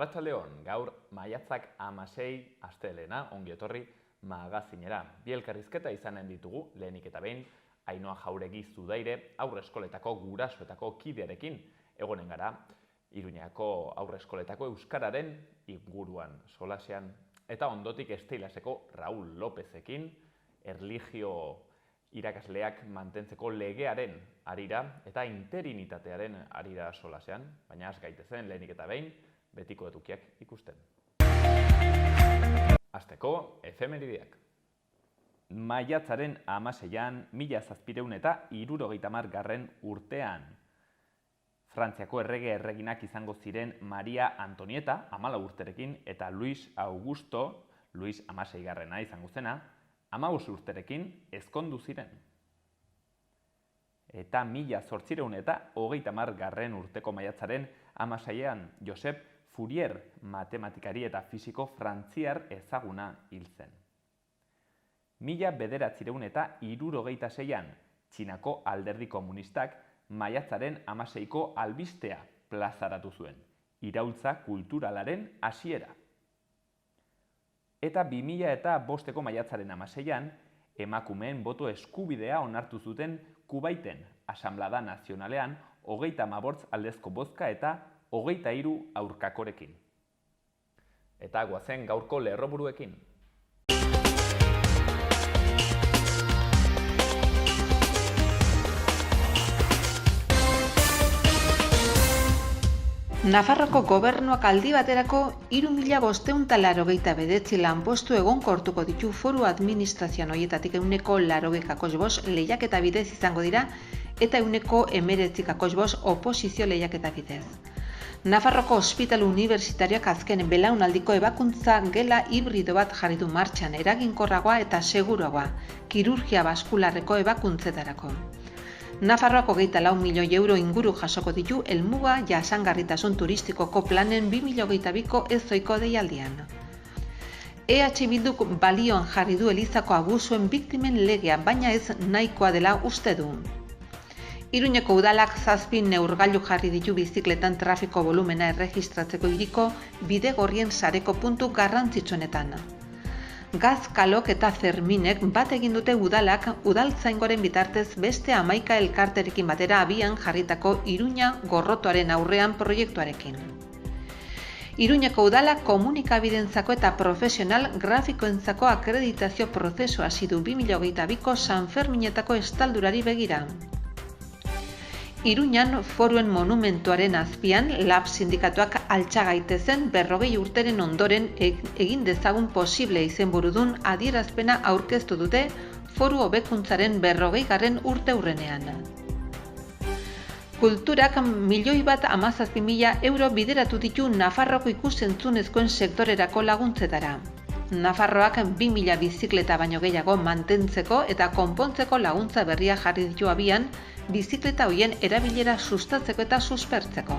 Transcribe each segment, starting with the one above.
Arratsaldeon, gaur maiatzak 16 astelehena, ongi etorri magazinera. Bi elkarrizketa izanen ditugu, lehenik eta behin, Ainhoa Jauregi Zudaire, aurreskoletako gurasoetako kidearekin egonen gara, Iruñako aurreskoletako euskararen inguruan solasean, eta ondotik Esteilaseko Raúl Lópezekin, erlijio irakasleak mantentzeko legearen arira eta interinitatearen arira solasean, baina az gaitezen lehenik eta behin, betiko edukiak ikusten. Hasteko, efemerideak. Maiatzaren 16an, 1770 urtean, Frantziako errege erreginak izango ziren Maria Antonieta, 14 urterekin, eta Luis Augusto, Luis 16garrena izango zena, 15 urterekin ezkondu ziren. Eta 1830 urteko maiatzaren 16an, Josep Fourier, matematikari eta fisiko frantziar ezaguna hil zen. 1966an, Txinako alderdi komunistak maiatzaren 16ko albistea plazaratu zuen, iraultza kulturalaren hasiera. Eta 2005ko maiatzaren 16an, emakumeen boto eskubidea onartu zuten Kubaiten, Asanblada Nazionalean, 35 aldezko bozka eta 23 aurkakorekin. Eta goazen gaurko lerroburuekin. Nafarroko gobernuak aldi baterako 3.589 lanpostu egonkortuko ditu foru administrazioan horietatik 185 lehiaketa bidez izango dira eta 19 oposizio lehiaketa bidez. Nafarroko Ospitalu Unibertsitarioak azken belaunaldiko ebakuntza gela hibrido bat jarri du martxan, eraginkorragoa eta seguruagoa, kirurgia baskularreko ebakuntzetarako. Nafarroako 24 milioi euro inguru jasoko ditu helmuga jasangarritasun turistikoko planen 2022ko ezoiko deialdian. EH Bilduk balioan jarri du Elizako abusuen biktimen legea, baina ez nahikoa dela uste du. Iruñeko udalak 7 neurgailu jarri ditu bizikletan trafiko volumena erregistratzeko hiriko bidegorrien sareko puntu garrantzitsuenetan. Gazkalok eta Ferminek bat egin dute udalak udaltzaingoren bitartez beste 11 elkarterekin batera abian jarritako Iruña gorrotoaren aurrean proiektuarekin. Iruñeko udalak komunikabidentzako eta profesional grafikoentzako akreditazio prozesua hasi du 2022ko San Ferminetako estaldurari begira. Iruñan foruen monumentuaren azpian lab sindikatuak altxa gaitezen 40 urteren ondoren egin dezagun posible izenburudun adierazpena aurkeztu dute foru hobekuntzaren 40. urteurrenean. Kulturak 1.017.000 euro bideratu ditu Nafarroko ikus-entzunezkoen sektorerako laguntzetara. Nafarroak 2.000 bizikleta baino gehiago mantentzeko eta konpontzeko laguntza berria jarri ditu abian, bizikleta hoien erabilera sustatzeko eta suspertzeko.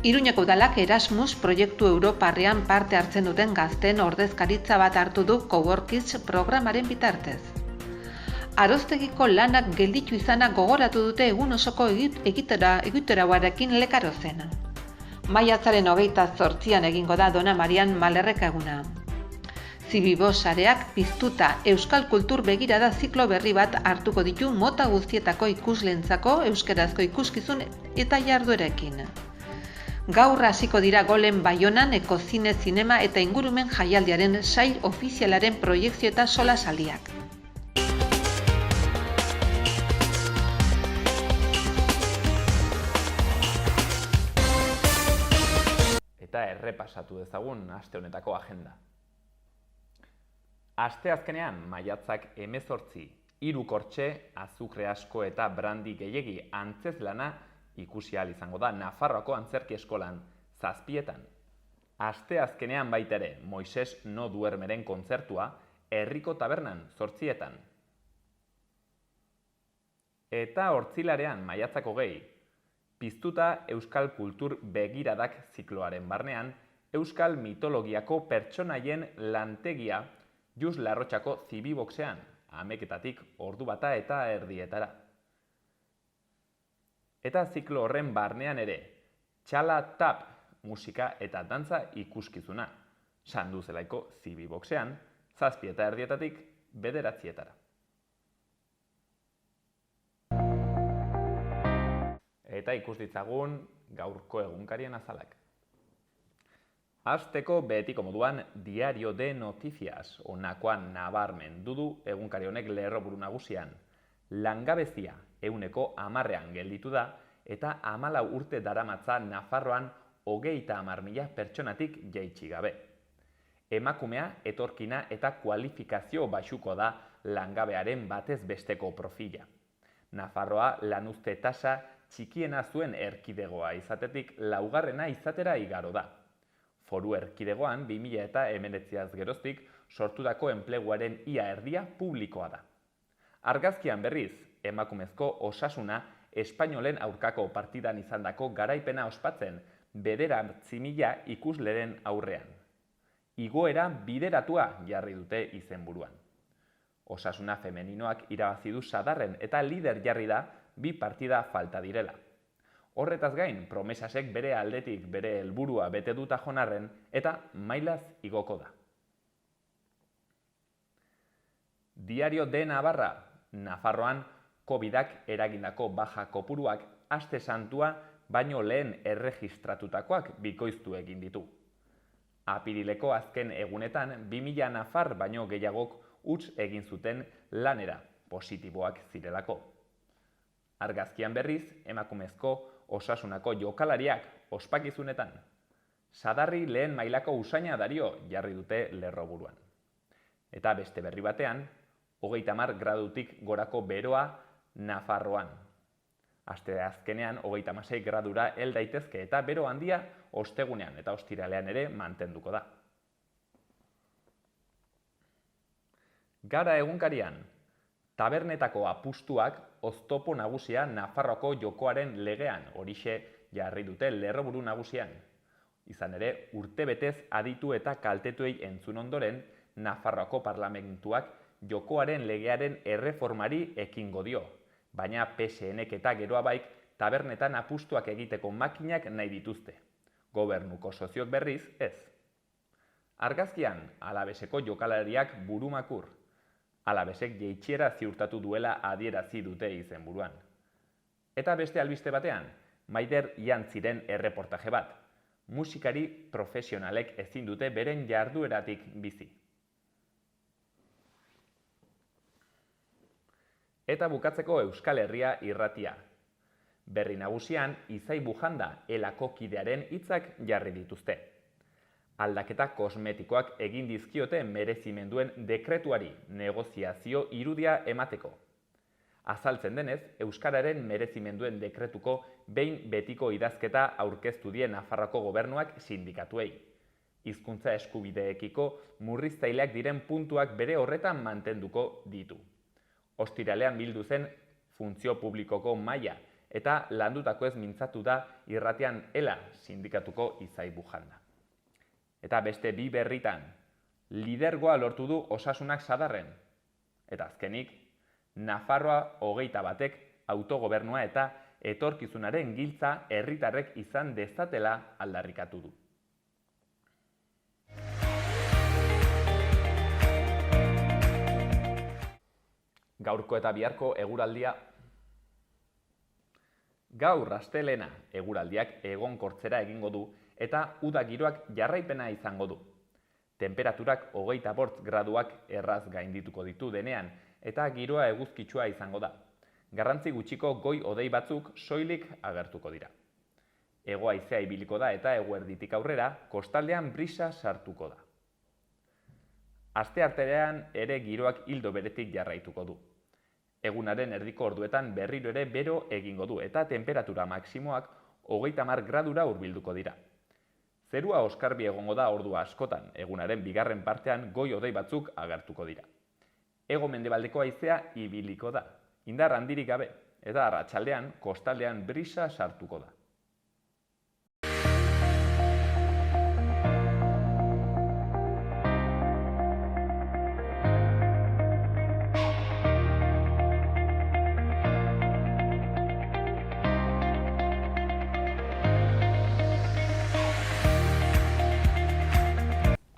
Iruñeko udalak Erasmus proiektu europarrean parte hartzen duten gazteen ordezkaritza bat hartu du Coworkids programaren bitartez. Aroztegiko lanak gelditu izana gogoratu dute egun osoko egitarauarekin Lekarozen. Maiatzaren 28an egingo da Dona Marian Malerreka eguna. Zibibosareak piztuta euskal kultur begirada ziklo berri bat hartuko ditu mota guztietako ikusleentzako euskarazko ikuskizun eta jarduerekin. Gaur hasiko dira Golen Baionan ekozine, zinema eta ingurumen jaialdiaren sail ofizialaren proiekzio eta solasaldiak. Eta errepasatu dezagun aste honetako agenda. Asteazkenean, maiatzak 18, 3 kortxe, azukre asko eta brandi gehiegi antzezlana ikusi ahal izango da Nafarroako antzerki eskolan 7etan. Asteazkenean baita ere, Moises no duermeren kontzertua herriko tabernan 8etan. Eta hortzilarean, maiatzak 20, piztuta euskal kultur begiradak zikloaren barnean, euskal mitologiako pertsonaien lantegia Jus Larrotxako Zibiboxean, 11 ordu bata eta erdietara. Eta ziklo horren barnean ere, Txala Tap musika eta dantza ikuskizuna. Sandu zelaiko zibiboxean, 7:30 9:00. Eta ikus ditzagun gaurko egunkarien azalak. Hasteko betiko moduan Diario de Noticias honakoan nabarmendu du egunkari honek lerroburu nagusian. Langabezia 10%an gelditu da eta 14 urte daramatza Nafarroan 30.000 pertsonatik jaitsi gabe. Emakumea, etorkina eta kualifikazio baxuko da langabearen batez besteko profila. Nafarroa lanuzte tasa txikiena zuen erkidegoa izatetik laugarrena izatera igaro da. Foru erkidegoan 2019az geroztik sortutako enpleguaren ia erdia publikoa da. Argazkian berriz, emakumezko osasuna espainolen aurkako partidan izandako garaipena ospatzen 9.000 ikusleren aurrean. Igoera bideratua jarri dute izenburuan. Osasuna femeninoak irabazi du sadarren eta lider jarri da 2 partida falta direla. Horretaz gain, Promesasek bere aldetik bere helburua bete duta jonarren eta mailaz igoko da. Diario de Navarra, Nafarroan Covidak eragindako baja kopuruak aste santua baino lehen erregistratutakoak bikoiztu egin ditu. Apirileko azken egunetan 2000 nafar baino gehiagok huts egin zuten lanera, positiboak zirelako. Argazkian berriz, emakumezko osasunako jokalariak ospakizunetan. Sadarri lehen mailako usaina dario jarri dute lerroburuan. Eta beste berri batean, 30 gradutik gorako beroa Nafarroan. Aste azkenean 36 gradura hel daitezke eta bero handia ostegunean eta ostiralean ere mantenduko da. Gara egunkarian, tabernetako apustuak oztopo nagusia Nafarroako jokoaren legean horixe jarri dute lerroburu nagusian. Izan ere, urtebetez aditu eta kaltetuei entzun ondoren, Nafarroako parlamentuak jokoaren legearen erreformari ekingo dio, baina PSNek eta geroa baik tabernetan apustuak egiteko makinak nahi dituzte. Gobernuko soziok berriz ez. Argazkian, Alabeseko jokalariak burumakur. Alabesek jeitsiera ziurtatu duela adierazi dute izenburuan. Eta beste albiste batean, Maider Jantziren erreportaje bat. Musikari profesionalek ezin dute beren jardueratik bizi. Eta bukatzeko Euskal Herria irratia. Berri nagusian, Izai Bujanda elako kidearen hitzak jarri dituzte. Aldaketa kosmetikoak egin dizkiote merezimenduen dekretuari negoziazio irudia emateko. Azaltzen denez, Euskararen merezimenduen dekretuko behin betiko idazketa aurkeztu die Nafarroako gobernuak sindikatuei. Hizkuntza eskubideekiko murriztaileak diren puntuak bere horretan mantenduko ditu. Ostiralean bildu zen funtzio publikoko maila eta landutako ez mintzatu da irratian ela sindikatuko Izai Bujanda. Eta beste 2 berritan, lidergoa lortu du osasunak sadarren. Eta azkenik, Nafarroa 21ek autogobernua eta etorkizunaren giltza herritarrek izan dezatela aldarrikatu du. Gaurko eta biharko eguraldia. Gaur astelena eguraldiak egonkortzera egingo du eta uda giroak jarraipena izango du. Temperaturak 25 graduak erraz gaindituko ditu denean eta giroa eguzkitsua izango da. Garrantzi gutxiko goi hodei batzuk soilik agertuko dira. Hego haizea ibiliko da eta eguerditik aurrera kostaldean brisa sartuko da. Asteartean ere giroak ildo beretik jarraituko du. Egunaren erdiko orduetan berriro ere bero egingo du eta temperatura maksimoak 30 gradura hurbilduko dira. Zerua oskarbi egongo da ordua askotan, egunaren bigarren partean goi hodei batzuk agertuko dira. Hego-mendebaldeko haizea ibiliko da, indar handirik gabe, eta arratsaldean kostaldean brisa sartuko da.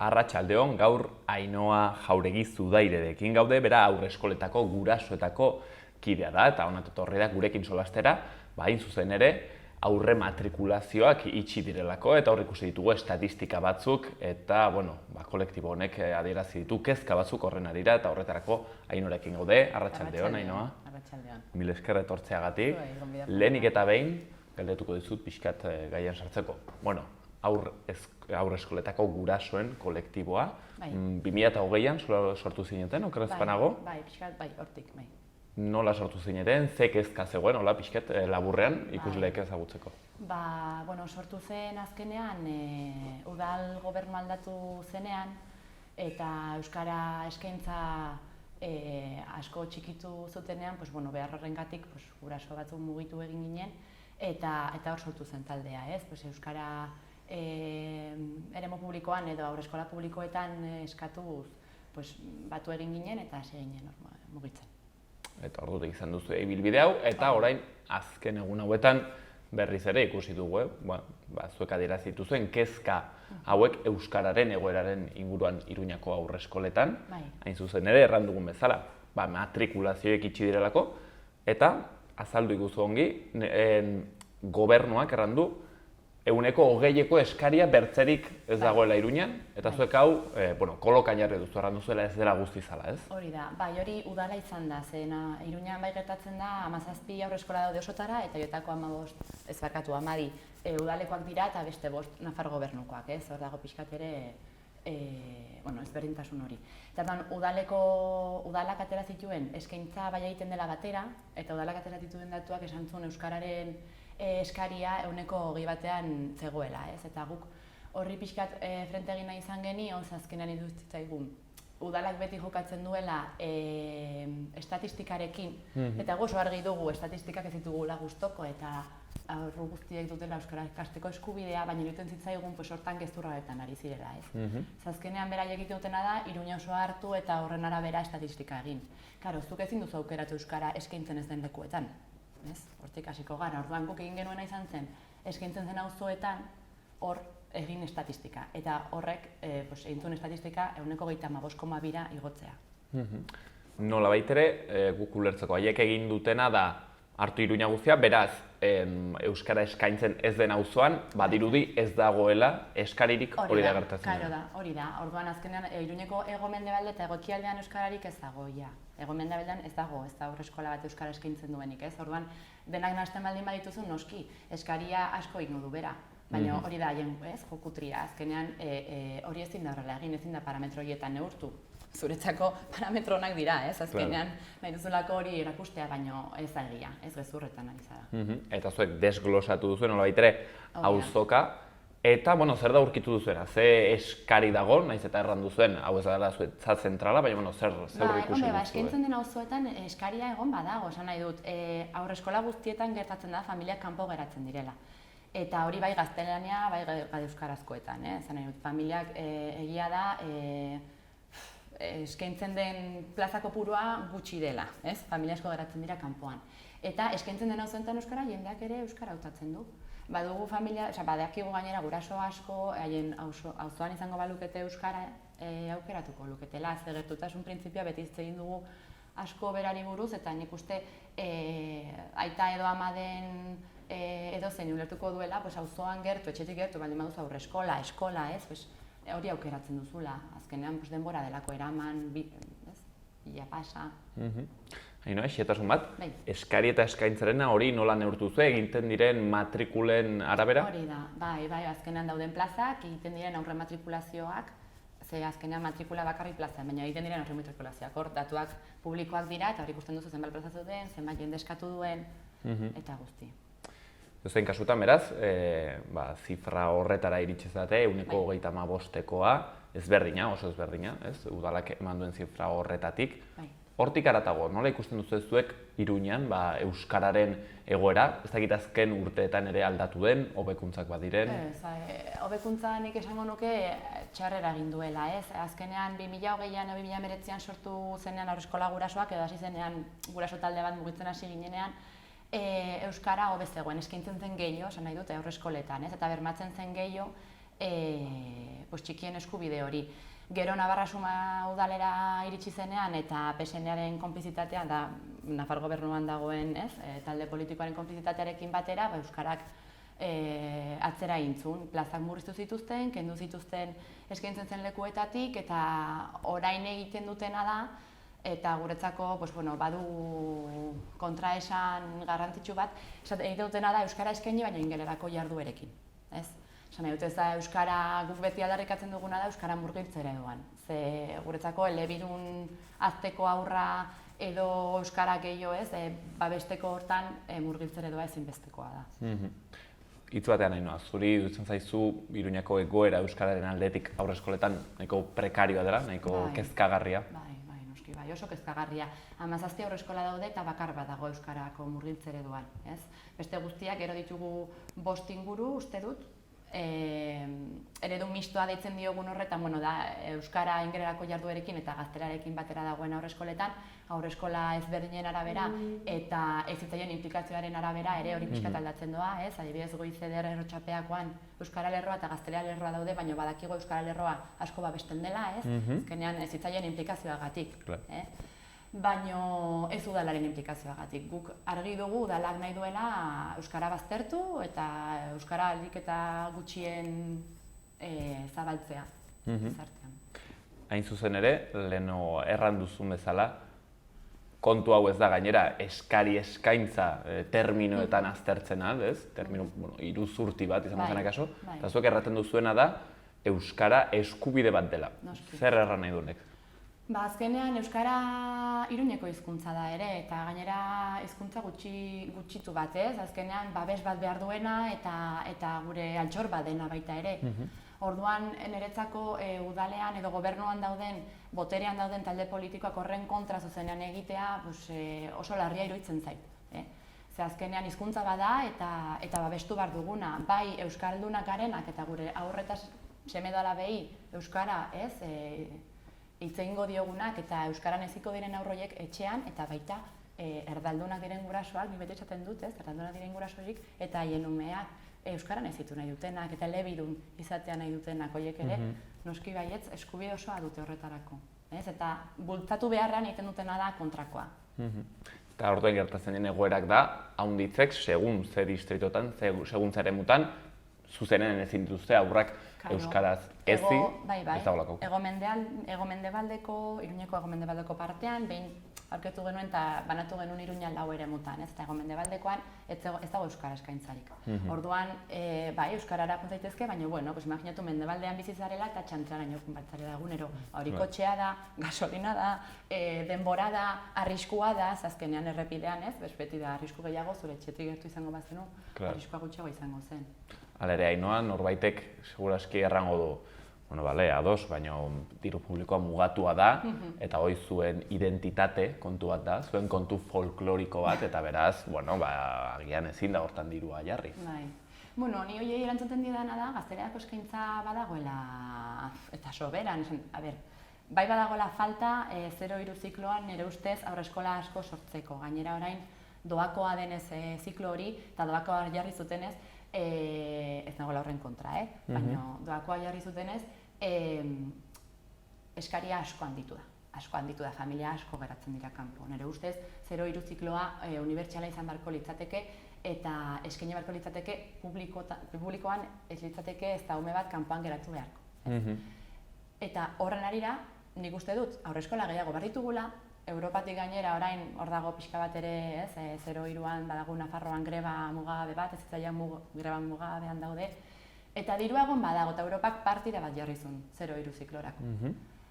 Arratsaldeon, gaur Ainhoa Jauregi Zudairerekin gaude, bera aurreskoletako gurasoetako kidea da, eta hona etorri da gurekin solastera, hain zuzen ere, aurre matrikulazioak itxi direlako, eta hor ikusi ditugu estatistika batzuk, eta, kolektibo honek adierazi ditu kezka batzuk horren arira, eta horretarako Ainhoarekin gaude. Arratsaldeon, Ainhoa. Arratsaldeon. Mil esker etortzeagatik. Lehenik eta behin, galdetuko dizut pixkat gaian sartzeko. Aurreskoletako gurasoen kolektiboa. 2020an sortu zineten, okerrez banago? Bai, pixkat, bai, hortik, bai. Nola sortu zineten, ze kezka zegoen, hola pixkat laburrean ikusleek ezagutzeko? Sortu zen azkenean, udal gobernu aldatu zenean, eta euskara eskaintza asko txikitu zutenean, behar horrengatik guraso batzuk mugitu egin ginen, eta hor sortu zen taldea, ez? Euskara eremu publikoan edo aurreskola publikoetan eskatuz batu egin ginen eta hasi ginen mugitzen. Eta ordutik izan duzu ibilbide hau, eta orain azken egun hauetan berriz ere ikusi dugu, zuek adierazi dituzuen kezka hauek euskararen egoeraren inguruan Iruñako aurreskoletan, hain zuzen ere erran dugun bezala, matrikulazioek itxi direlako, eta azaldu iguzu ongi, gobernuak erran du, 120eko eskaria bertzerik ez dagoela Iruñan, eta zuek hau, kolokan jarri duzu erran duzuela ez dela guztizala, ez? Hori da, hori udala izan da, zena Iruñan gertatzen da 17 aurreskola daude osotara, eta joetako 12 udalekoak dira eta beste 5 Nafar gobernukoak, ez? Hor dago pixkat ere, ezberdintasun hori. Eta udalak atera zituen eskaintza bai egiten dela batera, eta udalak atera zituen datuak esan zuen euskararen eskaria 120 zegoela, ez? Eta guk horri pixkat frente egin nahi izan genion, azkenean iruditzaigun udalak beti jokatzen duela estatistikarekin, eta oso argi dugu estatistikak ez ditugula gustoko eta aurru guztiek dutela euskara ikasteko eskubidea, baina iruditzen zitzaigun hortan gezurraretan ari zirela, ez? Azkenean beraiek egiten dutena da, Iruña osoa hartu eta horren arabera estatistika egin. Karo, zuk ezin duzu aukeratu euskara eskaintzen ez den lekuetan. Hortik hasiko gara, orduan guk egin genuena izan zen, eskaintzen zen auzoetan hor egin estatistika. Eta horrek, egin zuen estatistika 125,2 igotzea. Nola baitere, guk ulertzeko haiek egin dutena da hartu Iruña guztia, beraz, euskara eskaintzen ez den auzoan, badirudi ez dagoela eskaririk hori da gertatzen. Hori da, orduan azkenean Iruñeko hego-mendebalde eta egokialdean euskararik ez dago, ja. Hego-mendebaldean ez dago, ez da aurreskola bat euskara eskaintzen duenik, ez? Orduan, denak nahasten baldin badituzu noski, eskaria asko egin du bera. Baina hori da, jokutria, azkenean hori ezin da horrela egin, ezin da parametro horietan neurtu. Zuretzako parametro onak dira, ez? Azkenean nahi duzulako hori erakustea, baina ez da egia, ez gezurretan ari zara. Eta zuek desglosatu duzuen, nola baitere, auzoka. Eta, zer da urkitu duzuena? Ze eskari dago, nahiz eta erran duzuen, hau ez dela zuetza zentrala, baina zer ikusi duzu? Eskaintzen den auzoetan eskaria egon badago, esan nahi dut. Aurreskola guztietan gertatzen da, familiak kanpo geratzen direla. Eta hori bai gaztelania, bai euskarazkoetan, esan nahi dut. Familiak egia da, eskaintzen den plaza kopurua gutxi dela, ez? Familia asko geratzen dira kanpoan. Eta eskaintzen den auzoetan euskara, jendeak ere euskara hautatzen du. Badugu familia, badakigu gainera guraso asko, haien auzoan izango balukete euskara aukeratuko luketela. Ze gertutasun printzipioa beti hitz egin dugu asko berari buruz, eta nik uste aita edo ama den edozein ulertuko duela, auzoan gertu, etxetik gertu, baldin baduzu aurreskola, eskola, ez? Hori aukeratzen duzula, azkenean denbora delako eraman, ia pasa. Ainhoa, xehetasun bat, eskari eta eskaintzarena hori nola neurtu duzu, egiten diren matrikulen arabera? Hori da, bai, azkenean dauden plazak, egiten diren aurre matrikulazioak, ze azkenean matrikula bakarri plazan, baina egiten diren aurre matrikulazioak, hor datuak publikoak dira, eta hori ikusten duzu zenbat plaza zuten, zenbat jende eskatu duen, eta guzti. Zein kasutan, beraz, zifra horretara iritsezate, 125koa, ezberdina, oso ezberdina, udalak eman duen zifra horretatik. Hortik aratago, nola ikusten duzu zuek Iruñan euskararen egoera, ez dakit azken urteetan ere aldatu den, hobekuntzak badiren? Hobekuntza nik esango nuke txarrera egin duela, ez? Azkenean 2020an edo 2019an sortu zenean aurreskola gurasoak, edo hasi zenean guraso talde bat mugitzen hasi ginenean, euskara hobe zegoen, eskaintzen zen gehiago, esan nahi dute aurreskoletan, ez? Eta bermatzen zen gehiago txikien eskubide hori. Gero Navarra udalera iritsi zenean eta PSN-aren konplizitatean, da Nafar gobernuan dagoen talde politikoaren konplizitatearekin batera, euskarak atzera intzun. Plazak murriztu zituzten, kendu zituzten eskaintzen zen lekuetatik, eta orain egiten dutena da, eta guretzako badu kontraesan garrantzitsu bat, egiten dutena da euskara eskaini baina ingelerako jarduerekin. Esan nahi dut ez da euskara, guk beti aldarrikatzen duguna da euskara murgiltzera edoan. Ze guretzako elebidun azteko aurra edo euskara gehiago babesteko hortan murgiltzera edoa ezinbestekoa da. Hitz batean Ainhoa, zuri dutzen zaizu Iruñako egoera euskararen aldetik aurreskoletan nahiko prekarioa dela, nahiko kezkagarria. Bai, oso kezkagarria. 17 aurreskola daude eta bakar bat dago euskarako murgiltze ereduan. Beste guztiak gero ditugu 5 inguru, uste dut. Eredu mistoa deitzen diogun horretan, da euskara ingelerako jarduerekin eta gaztelarekin batera dagoen aurreskoletan, aurreskola ezberdinen arabera eta ez hitzaien implikazioaren arabera ere hori pixkat aldatzen doa, adibidez Goiz eder Errotxapeakoan euskara lerroa eta gaztelera lerroa daude, baina badakigu euskara lerroa asko babesten dela, azkenean ez hitzaien implikazioagatik. Baina ez udalaren implikazioagatik. Guk argi dugu udalak nahi duela euskara baztertu eta euskara ahalik eta gutxien zabaltzea gizartean. Hain zuzen ere, leheno erran duzun bezala, kontu hau ez da gainera eskari eskaintza terminoetan aztertzen al, termino iruzurti bat izango zen akaso, eta zuek erraten duzuena da euskara eskubide bat dela. Zer erran nahi duenek? Azkenean euskara Iruñeko hizkuntza da ere, eta gainera hizkuntza gutxitu bat, azkenean babes bat behar duena eta gure altxor bat dena baita ere. Orduan, niretzako udalean edo gobernuan dauden, boterean dauden talde politikoak horren kontra zuzenean egitea oso larria iruditzen zait. Ze azkenean hizkuntza bada eta babestu behar duguna, bai euskaldunak garenak eta gure aurretaz seme-alabei euskara hitz egingo diogunak eta euskaran eziko diren aurroiek etxean eta baita erdaldunak diren gurasoak, ni beti esaten dut, erdaldunak diren gurasoik eta haien umeak euskaran ezitu nahi dutenak eta elebidun izatea nahi dutenak horiek ere, noski baietz eskubide osoa dute horretarako. Eta bultzatu beharrean egiten dutena da kontrakoa. Eta orduan gertatzen den egoerak da, haunditzek, segun ze distritotan, segun zer emutan, zuzenen ezin dituzte aurrak euskaraz ezi, ez dagoelako. Iruñeko hego-mendebaldeko partean, behin aurketu genuen eta banatu genuen Iruñan 4 eremutan, eta hego-mendebaldekoan ez dago euskara eskaintzarik. Orduan, bai, euskarara joan zaitezke, baina, imaginatu mendebaldean bizi zarela eta txantraraino joan bat zarela egunero. Hori kotxea da, gasolina da, denbora da, arriskua da, azkenean errepidean beti da arrisku gehiago, zure etxetik gertu izango bazenu, arriskua gutxiago izango zen. Hala ere, Ainhoa, norbaitek seguraski errango du, ados, baina diru publikoa mugatua da, eta hori zuen identitate kontu bat da, zuen kontu folkloriko bat, eta beraz, agian ezin da hortan dirua jarri. Ni horiei erantzuten didana da, gaztelerako eskaintza badagoela, eta soberan, bai badagoela falta 0-3 zikloan nire ustez aurreskola asko sortzeko. Gainera orain doakoa denez ziklo hori, eta doakoa jarri zutenez, ez nagoela horren kontra, baina doakoa jarri zutenez, eskaria asko handitu da, familia asko geratzen dira kanpo. Nire ustez, 0-3 zikloa unibertsala izan beharko litzateke eta eskaini beharko litzateke publikoan ez litzateke ez da ume bat kanpoan geratu beharko. Eta horren arira, nik uste dut, aurreskola gehiago behar ditugula, Europatik gainera orain hor dago pixka bat ere, 0-3an badago Nafarroan greba mugabe bat, ez zitzaian greba mugabean daude, eta dirua egon badago, eta Europak partida bat jarri zuen 0-3 ziklorako.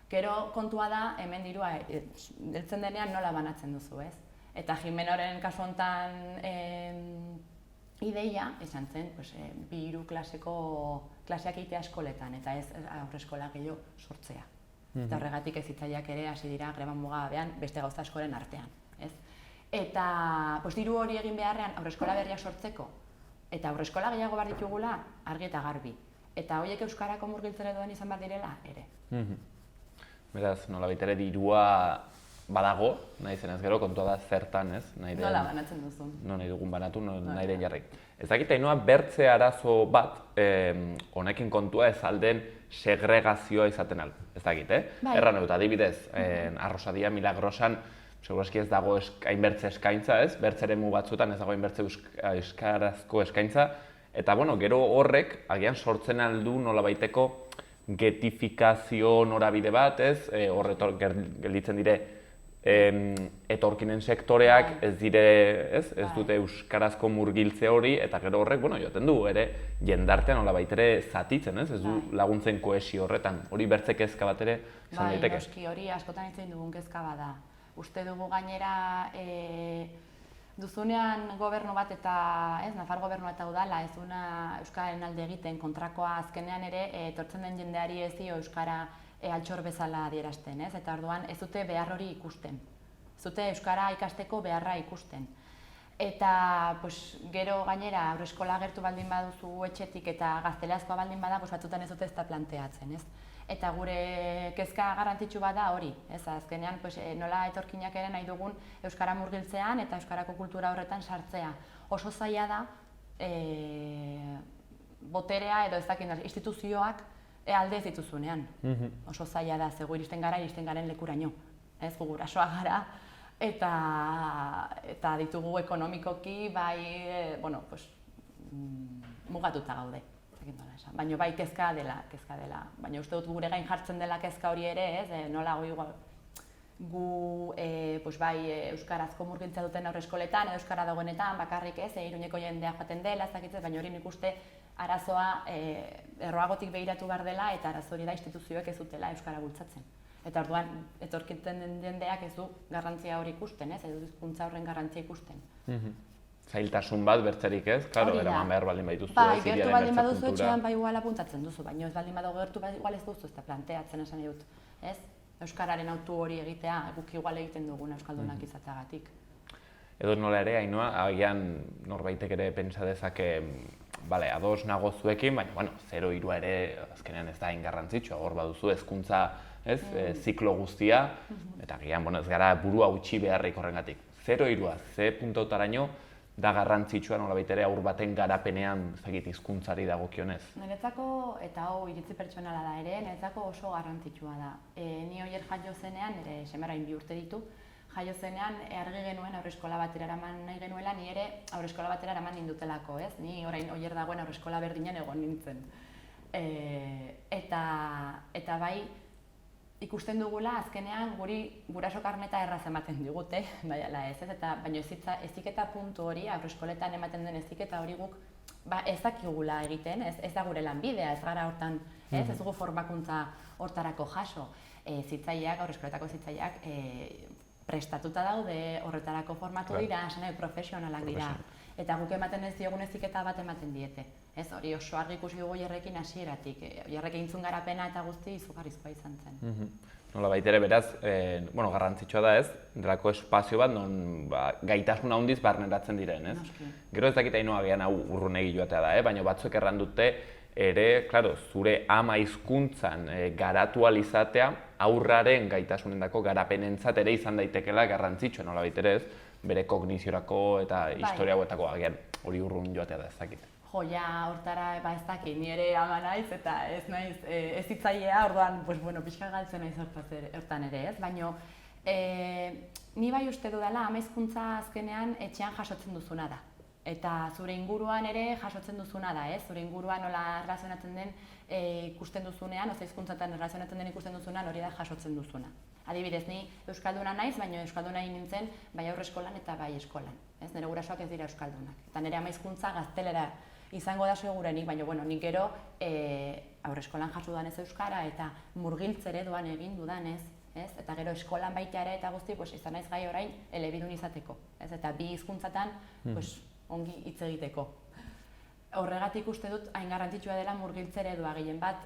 Gero kontua da, hemen dirua heltzen denean nola banatzen duzu, ez? Eta Jimenoren kasu honetan ideia, esan zen, 2-3 klaseak egitea eskoletan, eta ez aurreskola gehiago sortzea. Eta horregatik ez zitzaiak ere hasi dira greba mugabean beste gauza askoren artean. Eta diru hori egin beharrean aurreskola berriak sortzeko, eta aurreskola gehiago behar ditugula argi eta garbi. Eta horiek euskarako murgiltzera doan izan behar direla ere. Beraz, nolabait ere dirua badago, nahi zenez gero, kontua da zertan, ez? Nola banatzen duzun? Nahi dugun banatu, nahi den jarri. Ez dakit, Ainhoa, bertze arazo bat, honekin kontua ez alden segregazioa izaten al. Ez dakit, Erran dut, adibidez, Arrosadia, Milagrosan, segurazki ez dago hainbertze eskaintza, ez? Bertzeremu batzuetan ez dago hainbertze euskarazko eskaintza. Eta, gero horrek, agian sortzen aldu nolabaiteko getifikazio norabide bat, ez? Horretor gelditzen dire etorkinen sektoreak ez dute euskarazko murgiltze hori, eta gero horrek, joaten du, ere jendartean nolabait ere zatitzen, ez? Ez du laguntzen kohesio horretan, hori bertze kezka bat ere izan daiteke. Noski, hori askotan itzen dugun kezka bada. Uste dugu gainera duzunean gobernu bat eta, Nafar gobernu eta udala, ez duna euskararen alde egiten kontrakoa azkenean ere etortzen den jendeari ez dio euskara altxor bezala adierazten, ez? Eta orduan ez dute behar hori ikusten. Ez dute euskara ikasteko beharra ikusten. Eta gero gainera aurreskola gertu baldin baduzu etxetik eta gazteleazkoa baldin bada, batzutan ez dute ez da planteatzen, ez? Eta gure kezka garrantzitsu bada hori, ez? Azkenean nola etorkinak ere nahi dugun euskara murgiltzean eta euskarako kultura horretan sartzea. Oso zaila da boterea edo ez dakit instituzioak alde ez dituzunean. Oso zaila da, zego iristen garen lekuraino. Ez, gu gurasoa gara eta ditugu ekonomikoki mugatuta gaude. Baina bai kezka dela. Baina uste dut gure gain jartzen dela kezka hori ere, nola gu euskarazko murgiltza duten aurreskoletan edo euskara dagoenetan bakarrik Iruñeko jendea joaten dela, ez dakitzez, baina hori nik uste arazoa erroagotik behiratu behar dela eta arazo hori da instituzioek ez dutela euskara bultzatzen. Eta orduan, etorkiten den jendeak ez du garrantzia hori ikusten, ez du hizkuntza horren garrantzia ikusten. Zailtasun bat bertzerik ez, klaro, eraman behar baldin badituzu. Gertu baldin baduzu etxean igual apuntatzen duzu, baina ez baldin badago gertu igual ez duzu, ez da planteatzen esan dut, ez? Euskararen autu hori egitea, guk igual egiten duguna euskaldunak izateagatik. Edo nola ere, Ainhoa, agian norbaitek ere pentsa dezake, ados nago zuekin, baina, 0-3 ere azkenean ez da hain garrantzitsua, hor baduzu hezkuntza, ziklo guztia, eta agian, ez gara burua utzi beharrik horrengatik. 0-3, ze puntotaraino da garrantzitsua nolabait ere haur baten garapenean hizkuntzari dagokionez? Niretzako, eta hau iritzi pertsonala da ere, niretzako oso garrantzitsua da. Ni oier jaio zenean, ere semerain 2 urte ditu, jaio zenean argi genuen aurreskola batera eraman nahi genuela, ni ere aurreskola batera eraman nindutelako, ez? Ni orain oier dagoen aurreskola berdinean egon nintzen. Eta bai, ikusten dugula azkenean guraso karneta erraz ematen digute, baina heziketa puntu hori, aurreskoletan ematen den heziketa hori guk ez dakigula egiten, ez da gure lanbidea, ez gara hortan, ez dugu formakuntza hortarako jaso. Aurreskoletako zitzaileak prestatuta daude, horretarako formatu dira, profesionalak dira. Eta guk ematen ez diogun heziketa bat ematen diete. Ez hori oso argi ikusi dugu Oierrekin hasieratik. Oierrek egin garapena eta guzti izugarrizkoa izan zen. Nolabait ere beraz, garrantzitsua da ez, delako espazio bat non gaitasun handiz barneratzen diren, ez? Gero ez dakit Ainhoa agian hau urrunegi joatea da, baina batzuek erran dute ere, zure ama hizkuntzan garatu ahal izatea haurraren gaitasunendako garapenentzat ere izan daitekela garrantzitsua, nolabait ere ez, bere kogniziorako eta historia hauetako agian hori urrun joatea da, ez dakit. Hortara ez dakit, ni ere ama naiz eta ez naiz ez hitzailea, orduan pixka galtzen naiz hortan ere, ez? Baina ni bai uste dudala ama hizkuntza azkenean etxean jasotzen duzuna da. Eta zure inguruan ere jasotzen duzuna da, ez? Zure inguruan nola erlazionatzen den ikusten duzunean, oza hizkuntzatan erlazionatzen den ikusten duzunean hori da jasotzen duzuna. Adibidez, ni euskalduna naiz, baina euskalduna egin nintzen bai aurreskolan eta bai eskolan. Nire gurasoak ez dira euskaldunak. Eta nire ama hizkuntza gaztelera izango da segurenik, baina nik gero aurreskolan jaso dudanez euskara eta murgiltze ereduan egin dudanez, eta gero eskolan baita ere eta guzti izan naiz gai orain elebidun izateko. Eta bi hizkuntzatan ongi hitz egiteko. Horregatik uste dut hain garrantzitsua dela murgiltze eredua gehien bat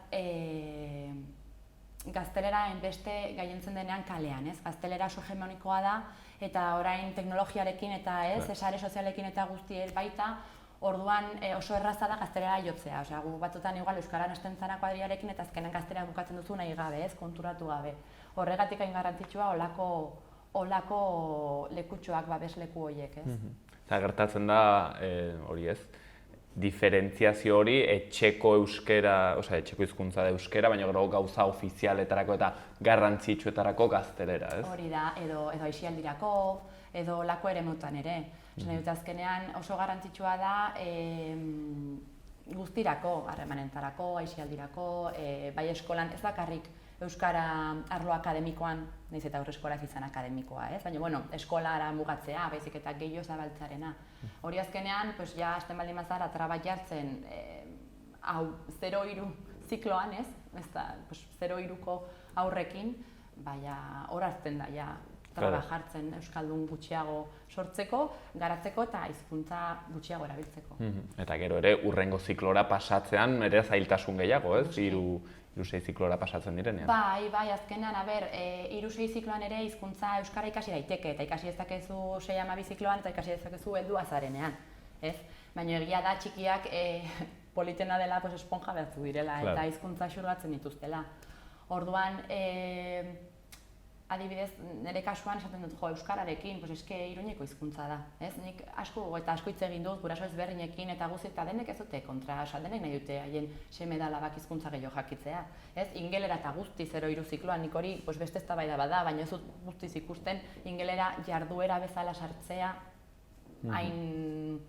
gaztelera enbeste gaientzen denean kalean, ez? Gaztelera oso hegemonikoa da eta orain teknologiarekin eta sare sozialekin eta guzti baita, orduan oso erraza da gaztelera jotzea. Osea, gu batzutan igual euskaran hasten zara kuadriarekin eta azkenan gaztelera bukatzen duzu nahi gabe, ez? Konturatu gabe. Horregatik hain garrantzitsua olako lekutxoak, babesleku horiek, ez? Eta gertatzen da, hori ez, diferentziazio hori etxeko euskera, etxeko hizkuntza da euskera, baina gero gauza ofizialetarako eta garrantzitsuetarako gaztelera, ez? Hori da, edo aisialdirako, edo lako eremutan ere. Nahi dut azkenean oso garrantzitsua da guztirako, harremanetarako, aisialdirako, bai eskolan ez bakarrik euskara arlo akademikoan, nahiz eta aurreskolaz izan akademikoa, ez? Baina, bueno, eskolara mugatzea, baizik eta gehiago zabaltzarena. Hori azkenean, ja, hasten baldin bazara, traba jartzen, hau, 0-3 zikloan, ez? Ez da, 0-3ko aurrekin, baina hor hartzen da, ja, traba jartzen euskaldun gutxiago sortzeko, garatzeko eta hizkuntza gutxiago erabiltzeko. Eta gero ere, urrengo ziklora pasatzean, ere zailtasun gehiago, ez? 3-6 ziklora pasatzen direnean. Bai, azkenean, 3-6 zikloan ere hizkuntza euskara ikasi daiteke, eta ikasi dezakezu 6-12 zikloan, eta ikasi dezakezu heldu azarenean, ez? Baina egia da txikiak politena dela esponja behartu direla, eta hizkuntza xurgatzen dituztela. Orduan, adibidez, nire kasuan esaten dut, euskararekin, eske Iruñeko hizkuntza da, ez? Nik asko hitz egin dut, guraso ezberdinekin eta guzti, eta denek ez dute kontra, denek nahi dute haien seme-alabak hizkuntza gehiago jakitzea, ez? Ingelera eta guzti 0-3 zikloan, nik hori beste eztabaida bada, baina ez dut guztiz ikusten ingelera jarduera bezala sartzea, hain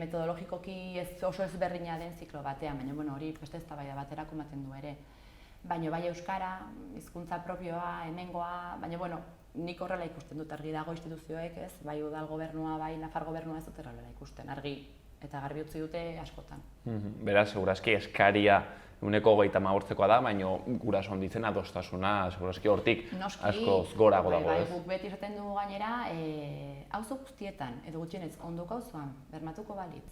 metodologikoki oso ezberdina den ziklo batean, baina hori beste eztabaida baterako ematen du ere. Baina bai euskara, hizkuntza propioa, hemengoa, baina nik horrela ikusten dut argi dago instituzioek, ez? Bai udal gobernua, bai Nafar gobernua ez dut horrela ikusten, argi eta garbi utzi dute askotan. Beraz, segurazki eskaria 150%koa da, baina guraso handitzen adostasuna, segurazki hortik askoz gorago dago, ez? Bai, guk beti esaten dugu gainera, auzo guztietan, edo gutxienez, ondoko auzoan, bermatuko balitz,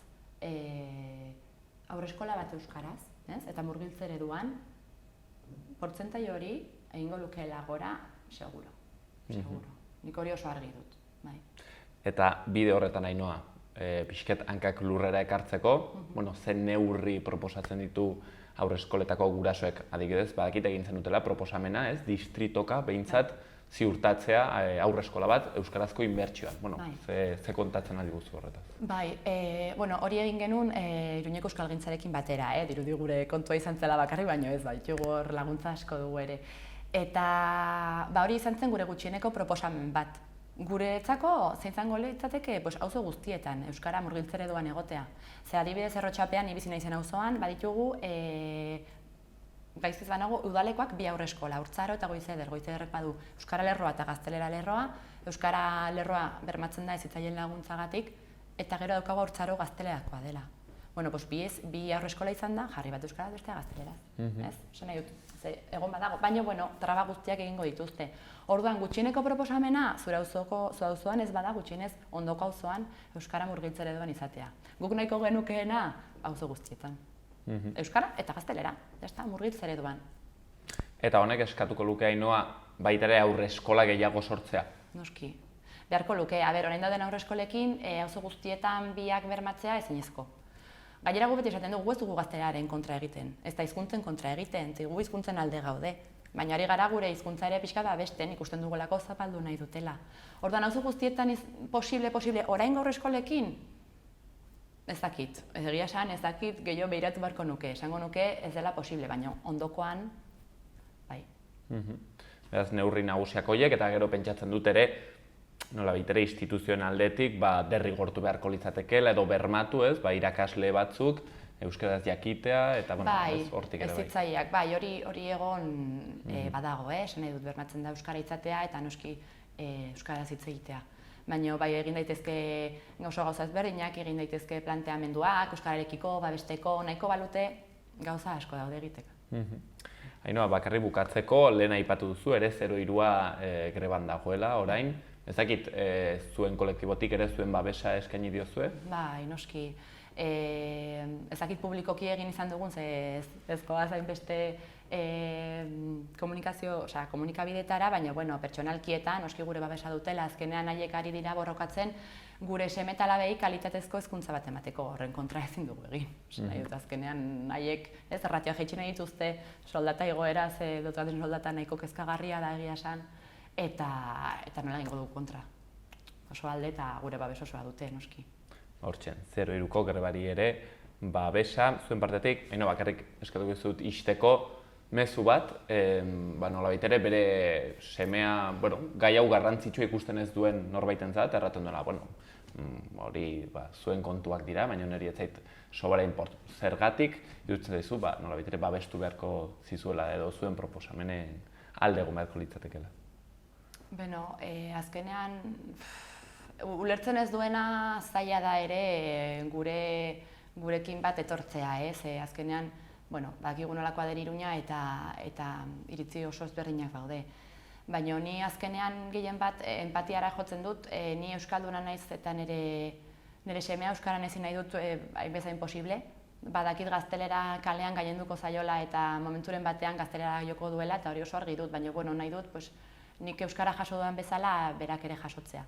haurreskola bat euskaraz, eta murgiltze ereduan, portzentai hori egingo lukeela gora, seguro. Nik hori oso argi dut. Eta bide horretan Ainoa, pixket hankak lurrera ekartzeko, zen neurri proposatzen ditu haurreskoletako gurasoek, adibidez, badakit egin zenutela proposamena, ez, distritoka behintzat ziurtatzea haurreskola bat euskarazko inbertsioan. Ze kontatzen aldiguzu horretaz? Bai, hori egin genuen Iruñeko euskalgintzarekin batera, dirudi gure kontua izan zela bakarri, baina ez ditugu hor laguntza asko dugu ere. Eta hori izan zen gure gutxieneko proposamen bat. Guretzako zeintzango litzateke auzo guztietan euskara murgiltze ereduan egotea. Ze adibidez Errotxapean ibizi naizen auzoan baditugu gaizkiz banago udalekoak 2 haurreskola, Urtzaro eta Goizeder. Goizederrek badu euskara lerroa eta gaztelera lerroa. Euskara lerroa bermatzen da hezitzaileen laguntzagatik eta gero daukagu Urtzaro gaztelerakoa dela. Bi haurreskola izan da, jarri bat euskara bestea gaztelera. Esan nahi dut, egon badago, baina traba guztiak egingo dituzte. Orduan, gutxieneko proposamena, zure auzoan ez bada gutxienez ondoko auzoan euskara murgiltze ereduan izatea. Guk nahiko genukeena auzo guztietan. Euskara eta gaztelera, murgiltze ereduan. Eta honek eskatuko luke Ainoa baita ere haurreskola gehiago sortzea? Noski. Beharko luke, orain dauden haurreskolekin auzo guztietan biak bermatzea ezinezko. Gainera gu beti esaten dugu ez dugu gazteleraren kontra egiten, ez da hizkuntzen kontra egiten, gu hizkuntzen alde gaude. Baina ari gara gure hizkuntza ere pixka besten ikusten dugulako zapaldu nahi dutela. Orduan auzo guztietan posible, orain gaur eskolekin? Ez dakit, egia esan ez dakit gehiago behiratu beharko nuke, esango nuke ez dela posible, baina ondokoan, bai. Beraz, neurri nagusiak horiek eta gero pentsatzen dut ere, nolabait ere instituzioen aldetik derrigortu beharko litzatekeela edo bermatu, ez, irakasle batzuk euskaraz jakitea eta hortik ere bai. Ez zitzaileak, hori egon badago, esan nahi dut bermatzen da euskara izatea eta noski euskaraz hitz egitea. Baina egin daitezke gauza ezberdinak, egin daitezke planteamenduak, euskararekiko, babesteko, nahiko balute gauza asko daude egiteko. Ainoa, bakarri bukatzeko, lehen aipatu duzu, ere 0-3 greban dagoela orain. Ez dakit, zuen kolektibotik ere zuen babesa eskaini diozue? Bai, noski. Ez dakit publikoki egin izan dugun, ez goaz hainbeste komunikabidetara, baina pertsonalkietan, noski gure babesa dutela, azkenean haiek ari dira borrokatzen, gure seme-alabei kalitatezko hezkuntza bat emateko, horren kontra ezin dugu egin. Azkenean haiek erratioa jaitsi nahi dituzte soldata igoera, dotatzen soldata nahiko kezkagarria da egia esan, eta nola egingo dugu kontra. Oso alde eta gure babes osoa dute, noski. Hortzen, 0-3ko grebari ere, babesa, zuen partetik, bakarrik eskatuko zut ixteko mezu bat, nolabait ere bere semea, gai hau garrantzitsua ikusten ez duen norbaitentzat, erraten duela, hori zuen kontuak dira, baina niri ez zait sobera zergatik, iruditzen zaizu, nolabait ere babestu beharko zizuela edo zuen proposamenen alde egon beharko litzatekeela. Azkenean, ulertzen ez duena zaila da ere gurekin bat etortzea, azkenean, bakigu nolakoa den Iruña eta iritzi oso ezberdinak daude. Baina ni azkenean gehien bat empatiara jotzen dut, ni euskalduna naiz eta nire semea euskaran ezin nahi dut hainbezain posible. Badakit gaztelera kalean gailenduko zaiola eta momenturen batean gaztelera joko duela eta hori oso argi dut, baina nahi dut nik euskara jaso duan bezala berak ere jasotzea.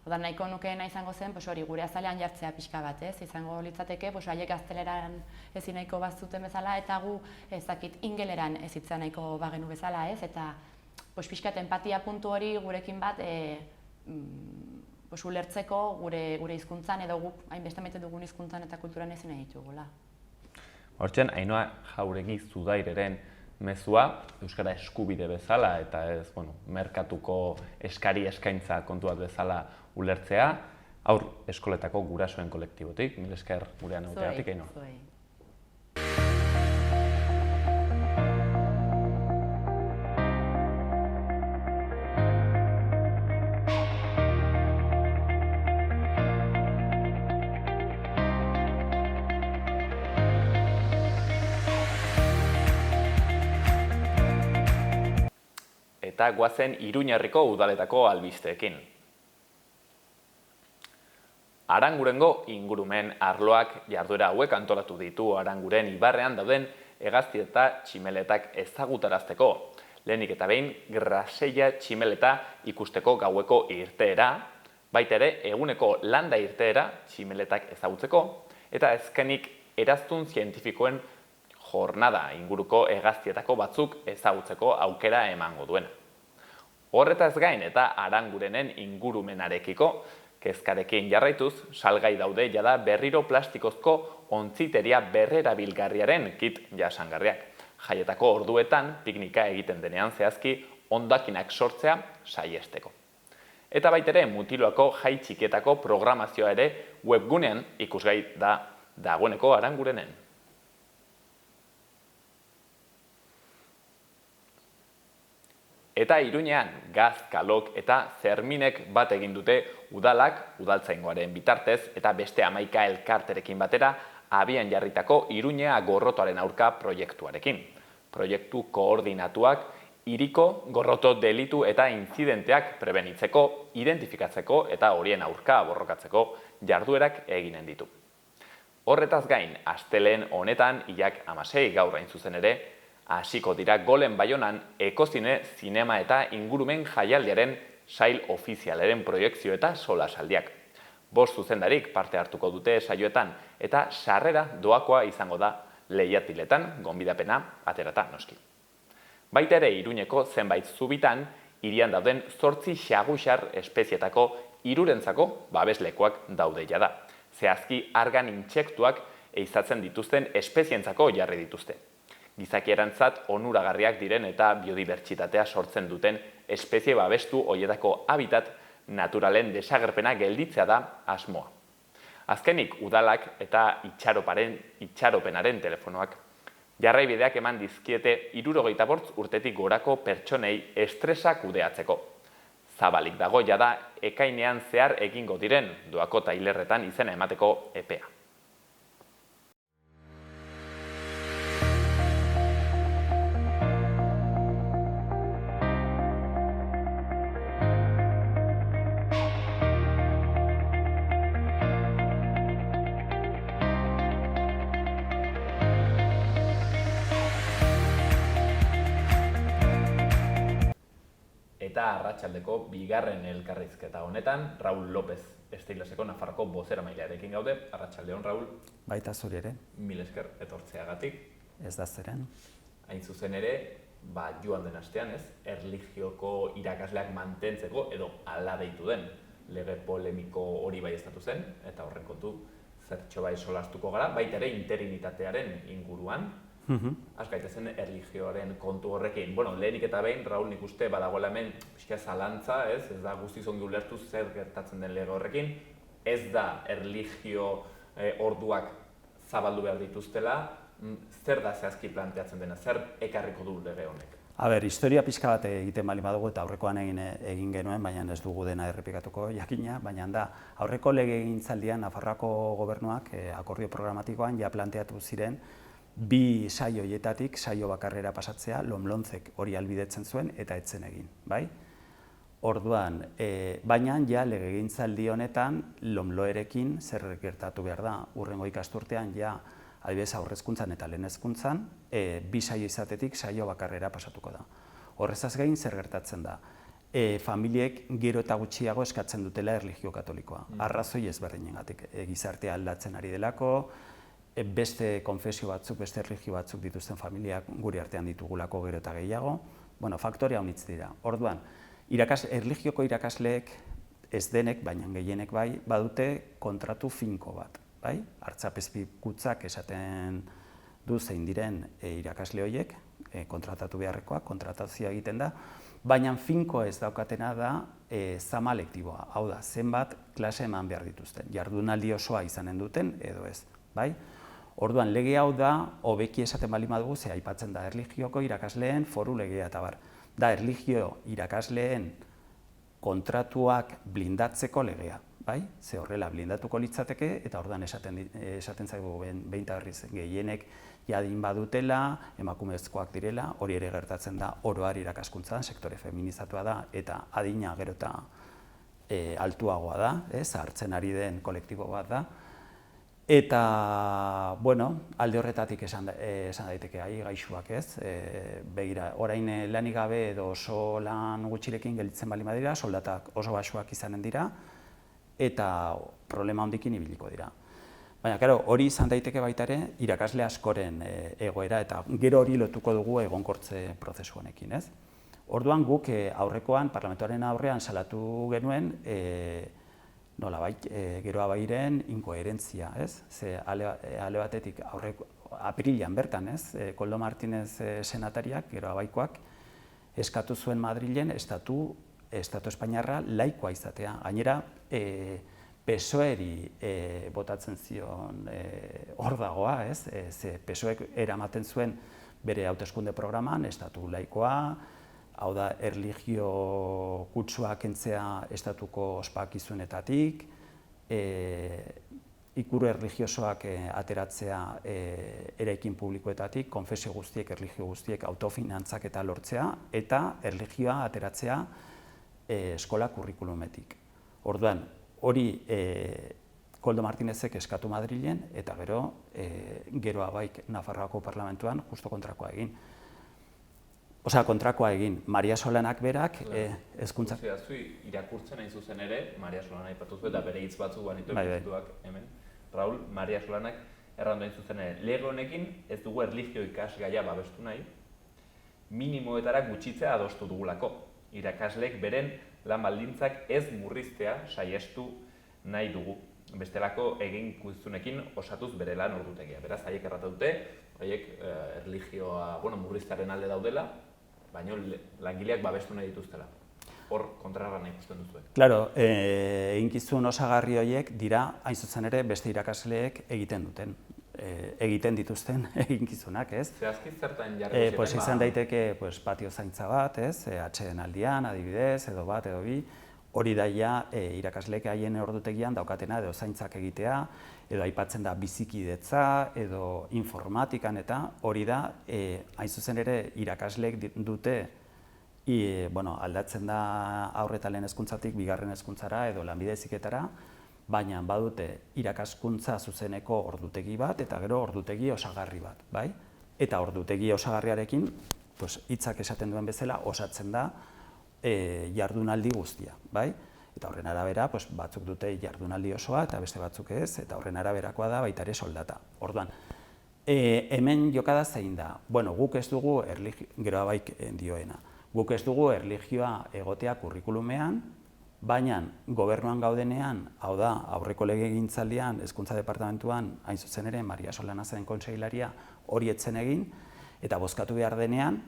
Oda nahiko nukeena izango zen hori gure azalean jartzea pixka bat, izango litzateke haiek gazteleran ezin nahiko bazuten bezala eta gu ezakit ingeleran ezitzea nahiko bagenu bezala, eta pixkat empatia puntu hori gurekin bat ulertzeko gure hizkuntzan edo guk hainbeste maite dugun hizkuntzan eta kulturan ezin nahi ditugula. Hortzen, Ainhoa Jauregi Zudaireren mezua, euskara eskubide bezala eta ez, merkatuko eskari eskaintza kontu bat bezala ulertzea, haur eskoletako gurasoen kolektibotik, mil esker gurean egoteagatik, Ainhoa. Zuei. Eta goazen Iruñerriko udaletako albisteekin. Arangurengo ingurumen arloak jarduera hauek antolatu ditu Aranguren ibarrean dauden hegazti eta tximeletak ezagutarazteko. Lehenik eta behin graseia tximeleta ikusteko gaueko irteera, baita ere eguneko landa irteera tximeletak ezagutzeko, eta azkenik eraztun zientifikoen jornada inguruko hegaztietako batzuk ezagutzeko aukera emango duena. Horretaz gain eta Arangurenen ingurumenarekiko kezkarekin jarraituz, salgai daude jada berriro plastikozko ontziteria berrerabilgarriaren kit jasangarriak. Jaietako orduetan piknika egiten denean zehazki hondakinak sortzea saihesteko. Eta baitere Mutiloako jai txikietako programazioa ere webgunean ikusgai dagoeneko Arangurenen. Eta Iruñean Gaz, Kalok eta Zerminek bat egin dute udalak, udaltzaingoaren bitartez eta beste 11 elkarterekin batera abian jarritako Iruñea gorrotoaren aurka proiektuarekin. Proiektu koordinatuak hiriko gorroto delitu eta intzidenteak prebenitzeko, identifikatzeko eta horien aurka borrokatzeko jarduerak eginen ditu. Horretaz gain, astelehen honetan, hilak 16 gaur hain zuzen ere, hasiko dira Golen Baionan ekozine, zinema eta ingurumen jaialdiaren sail ofizialaren proiektzio eta solasaldiak. 5 zuzendarik parte hartuko dute saioetan eta sarrera doakoa izango da lehiatiletan, gonbidapena aterata noski. Baita ere Iruñeko zenbait zubitan, hirian dauden 8 xaguxar espezietako 3rentzako babeslekuak daude jada. Zehazki argan intsektuak ehizatzen dituzten espezientzako jarri dituzte. Gizakierantzat onuragarriak diren eta biodibertsitatea sortzen duten espezie babestu horietako habitat naturalen desagerpena gelditzea da asmoa. Azkenik udalak eta itxaropenaren telefonoak jarraibideak eman dizkiete 65 urtetik gorako pertsonei estresa kudeatzeko. Zabalik dago jada ekainean zehar egingo diren doako tailerretan izena emateko epea. Eta arratsaldeko bigarren elkarrizketa honetan, Raul López Esteiloseko Nafarroko bozeramailearekin gaude. Arratsaldeon, Raul. Baita zuri ere. Mil esker etortzeagatik. Ez da zeren. Hain zuzen ere, joan den astean, erlijioko irakasleak mantentzeko edo ala deitu den lege polemiko hori baieztatu zen, eta horren kontu zertxo bai solastuko gara, baita ere interinitatearen inguruan. Az gaitezen erlijioaren kontu horrekin. Lehenik eta behin, Raul, nik uste badagoela hemen pixka zalantza, ez da guztiz ongi ulertu zer gertatzen den lege horrekin, ez da erlijio orduak zabaldu behar dituztela, zer da zehazki planteatzen dena, zer ekarriko du lege honek? Historia pixka bat egiten bali badugu eta aurrekoan egin genuen, baina ez dugu dena errepikatuko jakina, baina da aurreko legegintzaldian Nafarroako gobernuak akordio programatikoan ja planteatu ziren bi saio horietatik saio bakarrera pasatzea LOMLONCek hori ahalbidetzen zuen eta etzen egin, bai? Orduan, baina ja legegintzaldi honetan LOMLOerekin zer gertatu behar da, hurrengo ikasturtean ja adibidez aurrezkuntzan eta lehen hezkuntzan, bi saio izatetik saio bakarrera pasatuko da. Horrezaz gain zer gertatzen da, familiek gero eta gutxiago eskatzen dutela erlijio katolikoa. Arrazoi ezberdinengatik, gizartea aldatzen ari delako, beste konfesio batzuk, beste erlijio batzuk dituzten familiak gure artean ditugulako gero eta gehiago, faktorea honitz dira. Orduan, erlijioko irakasleek ez denek, baina gehienek bai, badute kontratu finko bat. Artzapezpikutzak esaten du zein diren irakasle horiek, kontratatu beharrekoak, kontratazioa egiten da, baina finko ez daukatena da zama lektiboa, hau da, zenbat klase eman behar dituzten, jardunaldi osoa izanen duten edo ez. Orduan, lege hau da, hobeki esaten bali badugu, ze aipatzen da erlijioko irakasleen foru legea eta bar. Da, erlijio irakasleen kontratuak blindatzeko legea. Ze horrela blindatuko litzateke, eta orduan esaten zaigu behin eta berriz gehienek jadin badutela, emakumezkoak direla, hori ere gertatzen da oro har irakaskuntzan, sektore feminizatua da, eta adina gero eta altuagoa da, hartzen ari den kolektibo bat da. Eta, alde horretatik esan daiteke gaixuak ez, begira, orain lanik gabe edo oso lan gutxirekin gelditzen bali badira, soldatak oso baxuak izanen dira, eta problema hondikin ibiliko dira. Baina, hori izan daiteke baita ere, irakasle askoren egoera, eta gero hori lotuko dugu egonkortze prozesu honekin, ez? Orduan guk aurrekoan, parlamentuaren aurrean salatu genuen, nolabait, geroa bairen inkoherentzia, ez? Ze ale batetik apirilean bertan, ez? Koldo Martinez senatariak, geroa baikoak, eskatu zuen Madrilen Estatu Espainiarra laikoa izatea. Gainera, PSOEri botatzen zion hor dagoa, ez? Ze PSOEk eramaten zuen bere hauteskunde programan, Estatu laikoa, hau da, erlijio kutsua kentzea estatuko ospakizunetatik, ikuru erlijiosoak ateratzea eraikin publikoetatik, konfesio guztiek, erlijio guztiek autofinantzaketa lortzea, eta erlijioa ateratzea eskola kurrikulumetik. Orduan, hori Koldo Martinezek eskatu Madrilen, eta geroa baik Nafarroako parlamentuan justo kontrakoa egin. Kontrakoa egin, Maria Solanak berak hezkuntza... Irakurtzen hain zuzen ere, Maria Solana aipatu zu eta bere hitz batzuk banitu epizituak hemen. Raul, Maria Solanak errandu hain zuzen ere, lege honekin ez dugu erlijio ikasgaia babestu nahi, minimoetara gutxitzea adostu dugulako. Irakasleek beren lan baldintzak ez murriztea saiestu nahi dugu. Bestelako eginkizunekin osatuz bere lan ordutegia. Beraz, haiek errata dute, haiek erlijioa murriztearen alde daudela, baina langileak babestu nahi dituztela. Hor kontrarra nahi ikusten duzu. Claro, eginkizun osagarri horiek dira, hain zuzen ere, beste irakasleek egiten dituzten eginkizunak, ez? Zehazki zertan jarri ziren? Izan daiteke patio zaintza bat, ez? Atsedeen aldian, adibidez, edo bat, edo bi, hori daia irakasleek haien ordutegian daukatena edo zaintzak egitea, edo aipatzen da bizikidetza, edo informatikan eta hori da, hain zuzen ere, irakasleek dute aldatzen da aurre eta lehen hezkuntzatik bigarren hezkuntzara edo lanbide heziketara, baina badute irakaskuntza zuzeneko ordutegi bat eta gero ordutegi osagarri bat, bai? Eta ordutegi osagarriarekin, hitzak esaten duen bezala, osatzen da jardunaldi guztia, bai? Eta horren arabera, batzuk dute jardunaldi osoa eta beste batzuk ez, eta horren araberakoa da baita ere soldata. Orduan, Hemen jokada zein da. Bueno, guk ez dugu, gero abaik dioena, guk ez dugu erlijioa egotea kurrikulumean, baina gobernuan gaudenean, hau da, aurreko legegintzaldian, Hezkuntza Departamentuan, hain zuzen ere, Maria Solana zen kontseilaria hori etzen egin, eta bozkatu behar denean,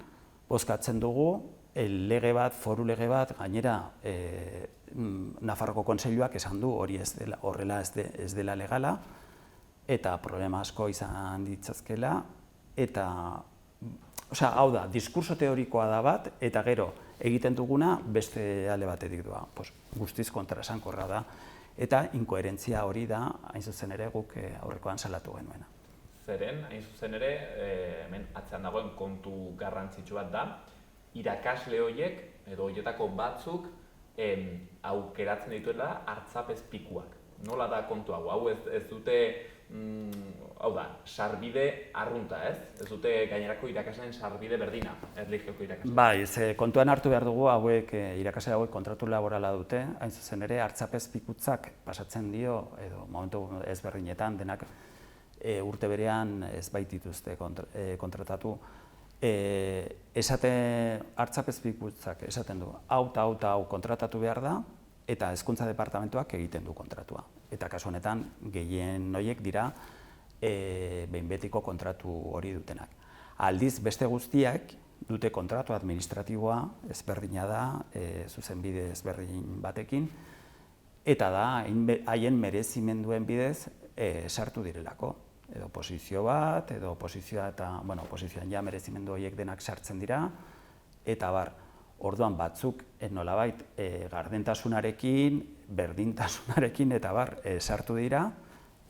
bozkatzen dugu, lege bat, foru lege bat, gainera Nafarroko Kontseiluak esan du hori horrela ez dela legala, eta problema asko izan ditzazkela, eta, hau da, diskurso teorikoa da bat, eta gero egiten duguna beste alde batetik doa, guztiz kontraesankorra da, eta inkoherentzia hori da, hain zuzen ere, guk aurrekoan salatu genuena. Zeren, hain zuzen ere, hemen atzean dagoen kontu garrantzitsu bat da, irakasle horiek, edo horietako batzuk, aukeratzen dituela hartzapezpikuak. Nola da kontu hau? Hau ez dute, hau da, sarbide arrunta, ez? Ez dute gainerako irakasleen sarbide berdina, erlijioko irakasleen. Bai, kontuan hartu behar dugu irakasle hauek kontratu laborala dute, hain zuzen ere, hartzapezpikutzak pasatzen dio, edo momentu ezberdinetan denak urte berean ez baitituzte kontratatu. Hartzapezpikutzak esaten du, hau kontratatu behar da, eta Hezkuntza Departamentuak egiten du kontratua. Eta kasu honetan, gehien horiek dira behin betiko kontratu hori dutenak. Aldiz, beste guztiak dute kontratu administratiboa, ezberdina da, zuzenbide ezberdin batekin, eta da, haien merezimenduen bidez sartu direlako. Edo posizio bat, edo posizioa eta, posizioan ja merezimendu horiek denak sartzen dira, eta orduan batzuk nolabait gardentasunarekin, berdintasunarekin, eta sartu dira,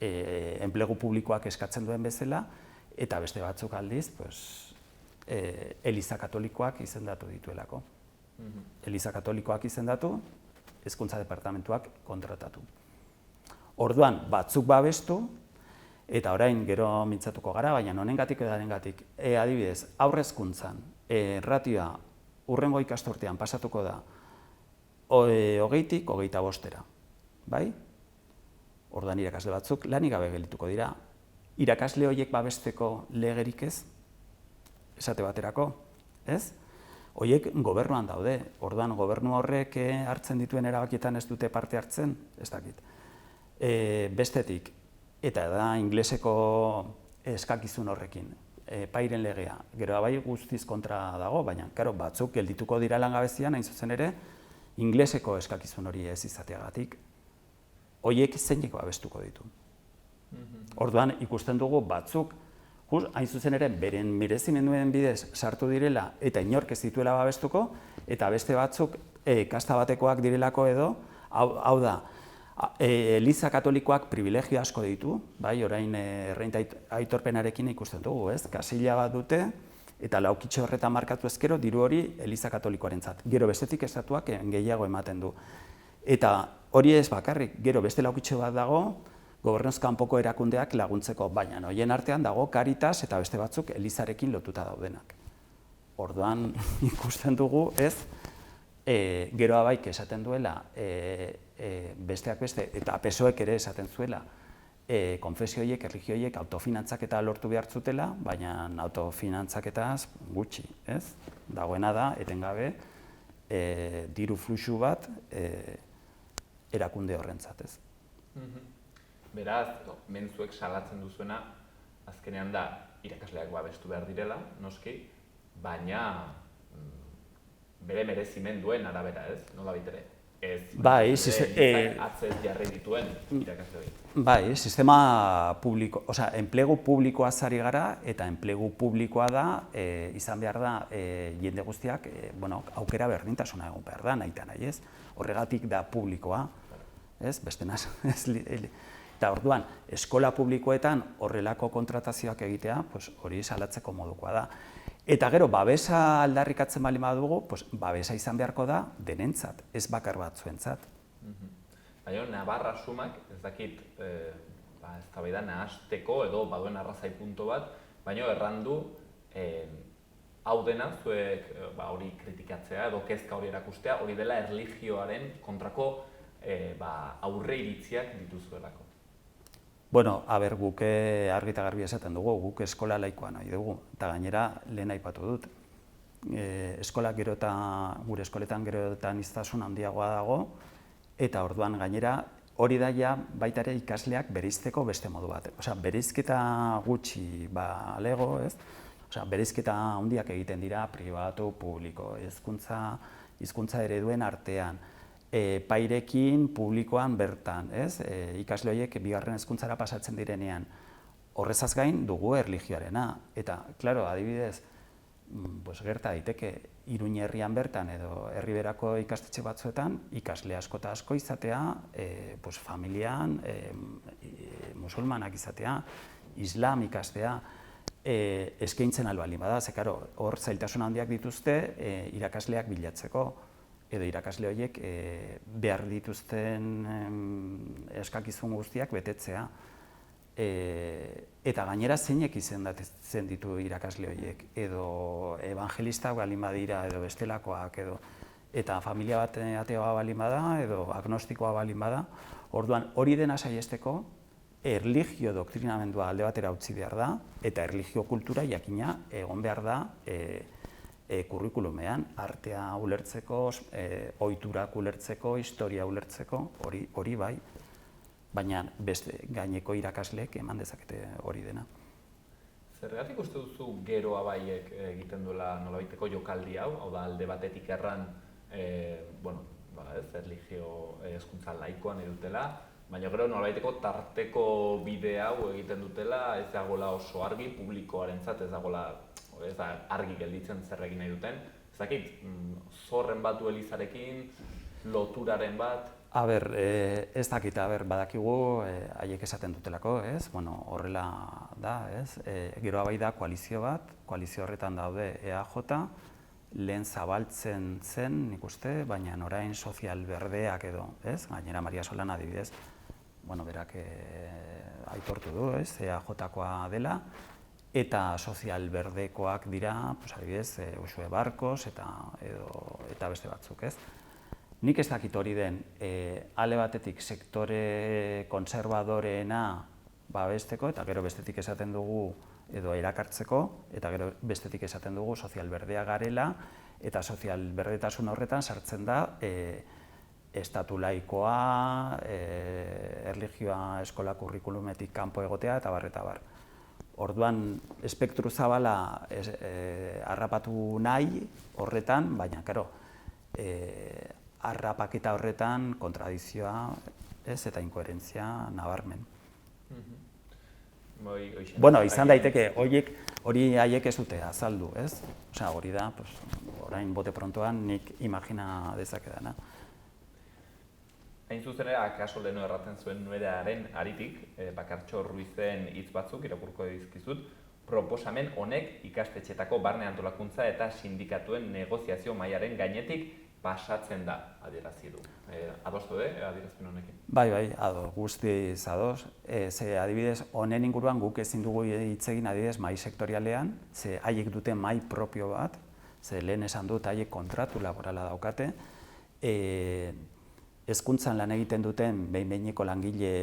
enplegu publikoak eskatzen duen bezala, eta beste batzuk aldiz, Eliza Katolikoak izendatu dituelako. Eliza Katolikoak izendatu, Hezkuntza Departamentuak kontratatu. Orduan, batzuk babestu, eta orain gero mintzatuko gara, baina honengatik edo harengatik. Adibidez, haurrezkuntzan, ratioa hurrengo ikasturtean pasatuko da 20-tik 25-era, bai? Orduan irakasle batzuk lanik gabe geldituko dira. Irakasle horiek babesteko legerik ez, esate baterako, ez? Horiek gobernuan daude, orduan gobernu horrek hartzen dituen erabakietan ez dute parte hartzen, ez dakit. Bestetik, eta da ingleseko eskakizun horrekin, pairen legea, gero bai guztiz kontra dago, baina batzuk geldituko dira langabezian, hain zuzen ere, ingleseko eskakizun hori ez izateagatik, horiek zeinek babestuko ditu. Orduan ikusten dugu batzuk, hain zuzen ere, beren merezimenduen bidez sartu direla eta inork ez dituela babestuko, eta beste batzuk kasta batekoak direlako edo, hau da, Eliza Katolikoak privilegio asko ditu, bai, orain errenta aitorpenarekin ikusten dugu, ez? Kasilla bat dute, eta laukitxo horretan markatu ezkero, diru hori Eliza Katolikoarentzat. Gero bestetik estatuak gehiago ematen du. Eta hori ez bakarrik, gero beste laukitxo bat dago, gobernuz kanpoko erakundeak laguntzeko, baina horien artean dago Caritas eta beste batzuk Elizarekin lotuta daudenak. Orduan ikusten dugu, ez? Gero abaik esaten duela, besteak beste, eta PSOEk ere esaten zuela, konfesio horiek, erlijio horiek autofinantzaketa lortu behar zutela, baina autofinantzaketaz gutxi, ez? Dagoena da, etengabe, diru fluxu bat erakunde horrentzat, ez? Beraz, menzuek salatzen duzuena, azkenean da, irakasleak babestu behar direla, noski, baina bere merezimenduen arabera, ez? Nola bitere? Bai, atzez jarri dituen irakasle hori. Bai, sistema publiko, enplegu publikoa zari gara, eta enplegu publikoa da, izan behar da, jende guztiak, aukera berdintasuna egon behar da, nahita nahi, ez? Horregatik da publikoa, ez? Beste naz, eta orduan, eskola publikoetan horrelako kontratazioak egitea, hori salatzeko modukoa da. Eta gero, babesa aldarrikatzen bali badugu, babesa izan beharko da denentzat, ez bakar batzuentzat. Baina, Navarra sumak, ez dakit, eztabaida nahasteko edo baduen arrazai punto bat, baina errandu, hau dena, zuek hori kritikatzea edo kezka hori erakustea, hori dela erlijioaren kontrako aurre iritziak dituzuelako. Bueno, guk argi eta garbi esaten dugu, guk eskola laikoa nahi dugu, eta gainera lehen aipatu dut. Eskolak gero eta, gure eskoletan gero eta aniztasun handiagoa dago, eta orduan gainera hori da ja baita ere ikasleak bereizteko beste modu bat. Osea, bereizketa gutxi balego, ez? Osea, bereizketa handiak egiten dira pribatu, publiko, hizkuntza ereduen artean. Pairekin publikoan bertan, ez? Ikasle horiek bigarren hezkuntzara pasatzen direnean. Horrezaz gain dugu erlijioarena. Eta, klaro, adibidez, gerta daiteke Iruña herrian bertan edo herriberako ikastetxe batzuetan ikasle asko eta asko izatea, familian musulmanak izatea, islam ikastea, eskaintzen albaldin bada, ze karo, hor zailtasun handiak dituzte irakasleak bilatzeko, edo irakasle horiek behar dituzten eskakizun guztiak betetzea. Eta gainera zeinek izendatzen ditu irakasle horiek, edo evangelistak balin badira, edo bestelakoak, eta familia bat ateoa balin bada, edo agnostikoa balin bada. Orduan, hori dena saihesteko, erlijio doktrinamendua alde batera utzi behar da, eta erlijio kultura jakina egon behar da kurrikulumean, artea ulertzeko, ohiturak ulertzeko, historia ulertzeko, hori bai. Baina beste gaineko irakasleek eman dezakete hori dena. Zergatik uste duzu gero abaiek egiten duela nolabaiteko jokaldi hau da alde batetik erran, erlijio hezkuntza laikoa nahi dutela, baina gero nolabaiteko tarteko bide hau egiten dutela, ez dagoela oso argi, publikoarentzat ez da argi gelditzen zer egin nahi duten. Ez dakit, zorren batu elizarekin, loturaren bat. Ez dakit, badakigu haiek esaten dutelako, ez? Horrela da, ez? Gero abai da koalizio bat, koalizio horretan daude EAJ, lehen zabaltzen zen, nik uste, baina orain sozial berdeak edo, ez? Gainera Maria Solana adibidez, berak aitortu du, ez? EAJ-koa dela, eta sozial berdekoak dira, adibidez, Uxue Barkos eta beste batzuk, ez? Nik ez dakit hori den, ale batetik sektore konservadoreena babesteko, eta gero bestetik esaten dugu edo erakartzeko, eta gero bestetik esaten dugu sozial berdea garela, eta sozial berdetasun horretan sartzen da estatu laikoa, erlijioa eskola kurrikulumetik kanpo egotea, eta bar. Orduan, espektru zabala harrapatu nahi horretan, baina, karo, harrapaketa horretan kontradizioa eta inkoherentzia nabarmen. Izan daiteke, hori haiek ez dute azaldu, ez? Osea, hori da, orain bote prontoan nik imagina dezakedana. Hain zuzen ere, akaso leheno erraten zuen nuerearen aritik, Bakartxo Ruizen hitz batzuk irakurko dizkizut, proposamen honek ikastetxetako barne antolakuntza eta sindikatuen negoziazio mailaren gainetik pasatzen da, adierazi du. Adostu adierazpen honekin? Bai, guztiz ados. Adibidez, honen inguruan guk ezin dugu hitz egin adibidez mahai sektorialean, ze haiek dute mahai propio bat, ze lehen esan dut haiek kontratu laborala daukate, hezkuntzan lan egiten duten behin-behineko langile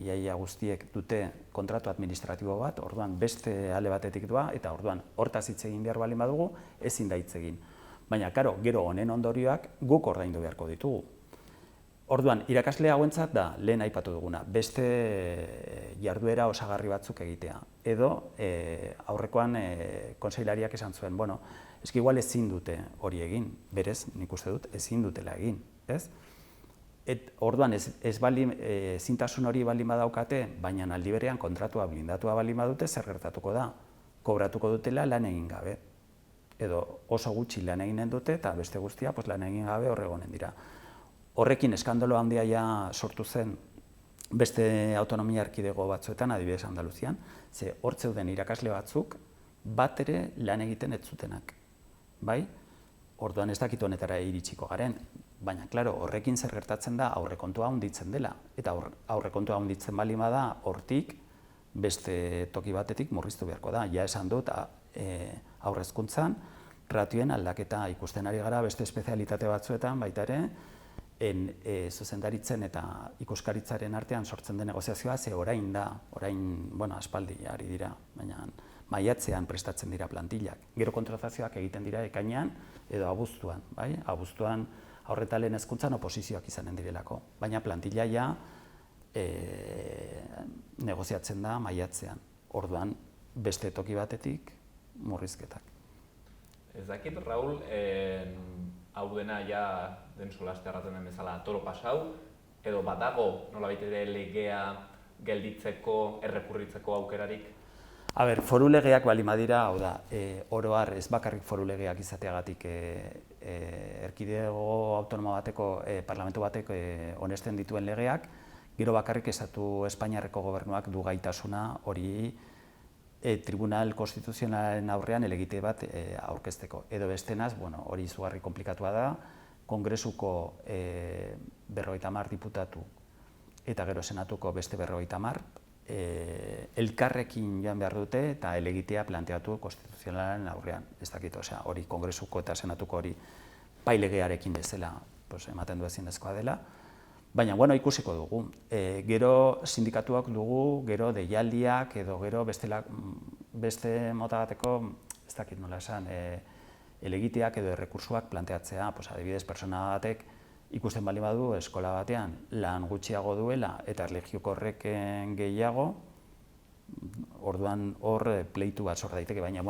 iaia guztiek dute kontratu administratibo bat, orduan beste ale batetik doa, eta orduan hortaz hitz egin behar baldin badugu, ezin da hitz egin. Baina, karo, gero honen ondorioak guk ordaindu beharko ditugu. Orduan, irakasle hauentzat da, lehen aipatu duguna, beste jarduera osagarri batzuk egitea. Edo, aurrekoan kontseilariak esan zuen, eski igual ezin dute hori egin, berez, nik uste dut, ezin dutela egin, ez? Orduan, ezintasun hori baldin badaukate, baina aldi berean kontratua blindatua baldin badute, zer gertatuko da? Kobratuko dutela lan egin gabe. Edo oso gutxi lan eginen dute eta beste guztia lan egin gabe horregonen dira. Horrekin eskandalo handia sortu zen beste autonomia erkidego batzuetan, adibidez Andaluzian, ze hor zeuden irakasle batzuk bat ere lan egiten ez zutenak. Bai? Orduan ez dakit honetara iritsiko garen, baina klaro, horrekin zer gertatzen da aurrekontua handitzen dela, eta aurrekontua handitzen baldin bada hortik beste toki batetik murriztu beharko da. Ja esan dut haurrezkuntzan ratioen aldaketa ikusten ari gara beste espezialitate batzuetan baita ere, zuzendaritzen eta ikuskaritzaren artean sortzen den negoziazioa, ze orain aspaldi ari dira, baina maiatzean prestatzen dira plantillak. Gero kontratazioak egiten dira ekainean edo abuztuan, bai? Abuztuan aurreta lehen hezkuntzan oposizioak izanen direlako, baina plantilla ja negoziatzen da maiatzean. Orduan, beste toki batetik murrizketak. Ez dakit, Raul, hau dena ja den solaste erraten den bezala toro pasau, edo badago nolabait ere legea gelditzeko, errekurritzeko aukerarik? Foru legeak baldin badira, hau da, oro har ez bakarrik foru legeak izateagatik erkidego autonomo bateko, parlamentu batek onesten dituen legeak, gero bakarrik estatu Espainiarreko gobernuak du gaitasuna hori Tribunal Konstituzionalaren aurrean helegite bat aurkezteko. Edo bestenaz, hori izugarri konplikatua da, Kongresuko 50 diputatu eta gero Senatuko beste 50 elkarrekin joan behar dute eta helegitea planteatu konstituzionalaren aurrean. Ez dakit, hori Kongresuko eta Senatuko hori pailegearekin bezala ematen du ezinezkoa dela. Baina, ikusiko dugu. Gero sindikatuak dugu, gero deialdiak edo gero beste mota bateko, ez dakit nola esan, helegiteak edo errekursuak planteatzea. Adibidez, pertsona batek ikusten bali badu eskola batean lan gutxiago duela eta erlijiokorreken gehiago, orduan hor pleitu bat sor daiteke, baina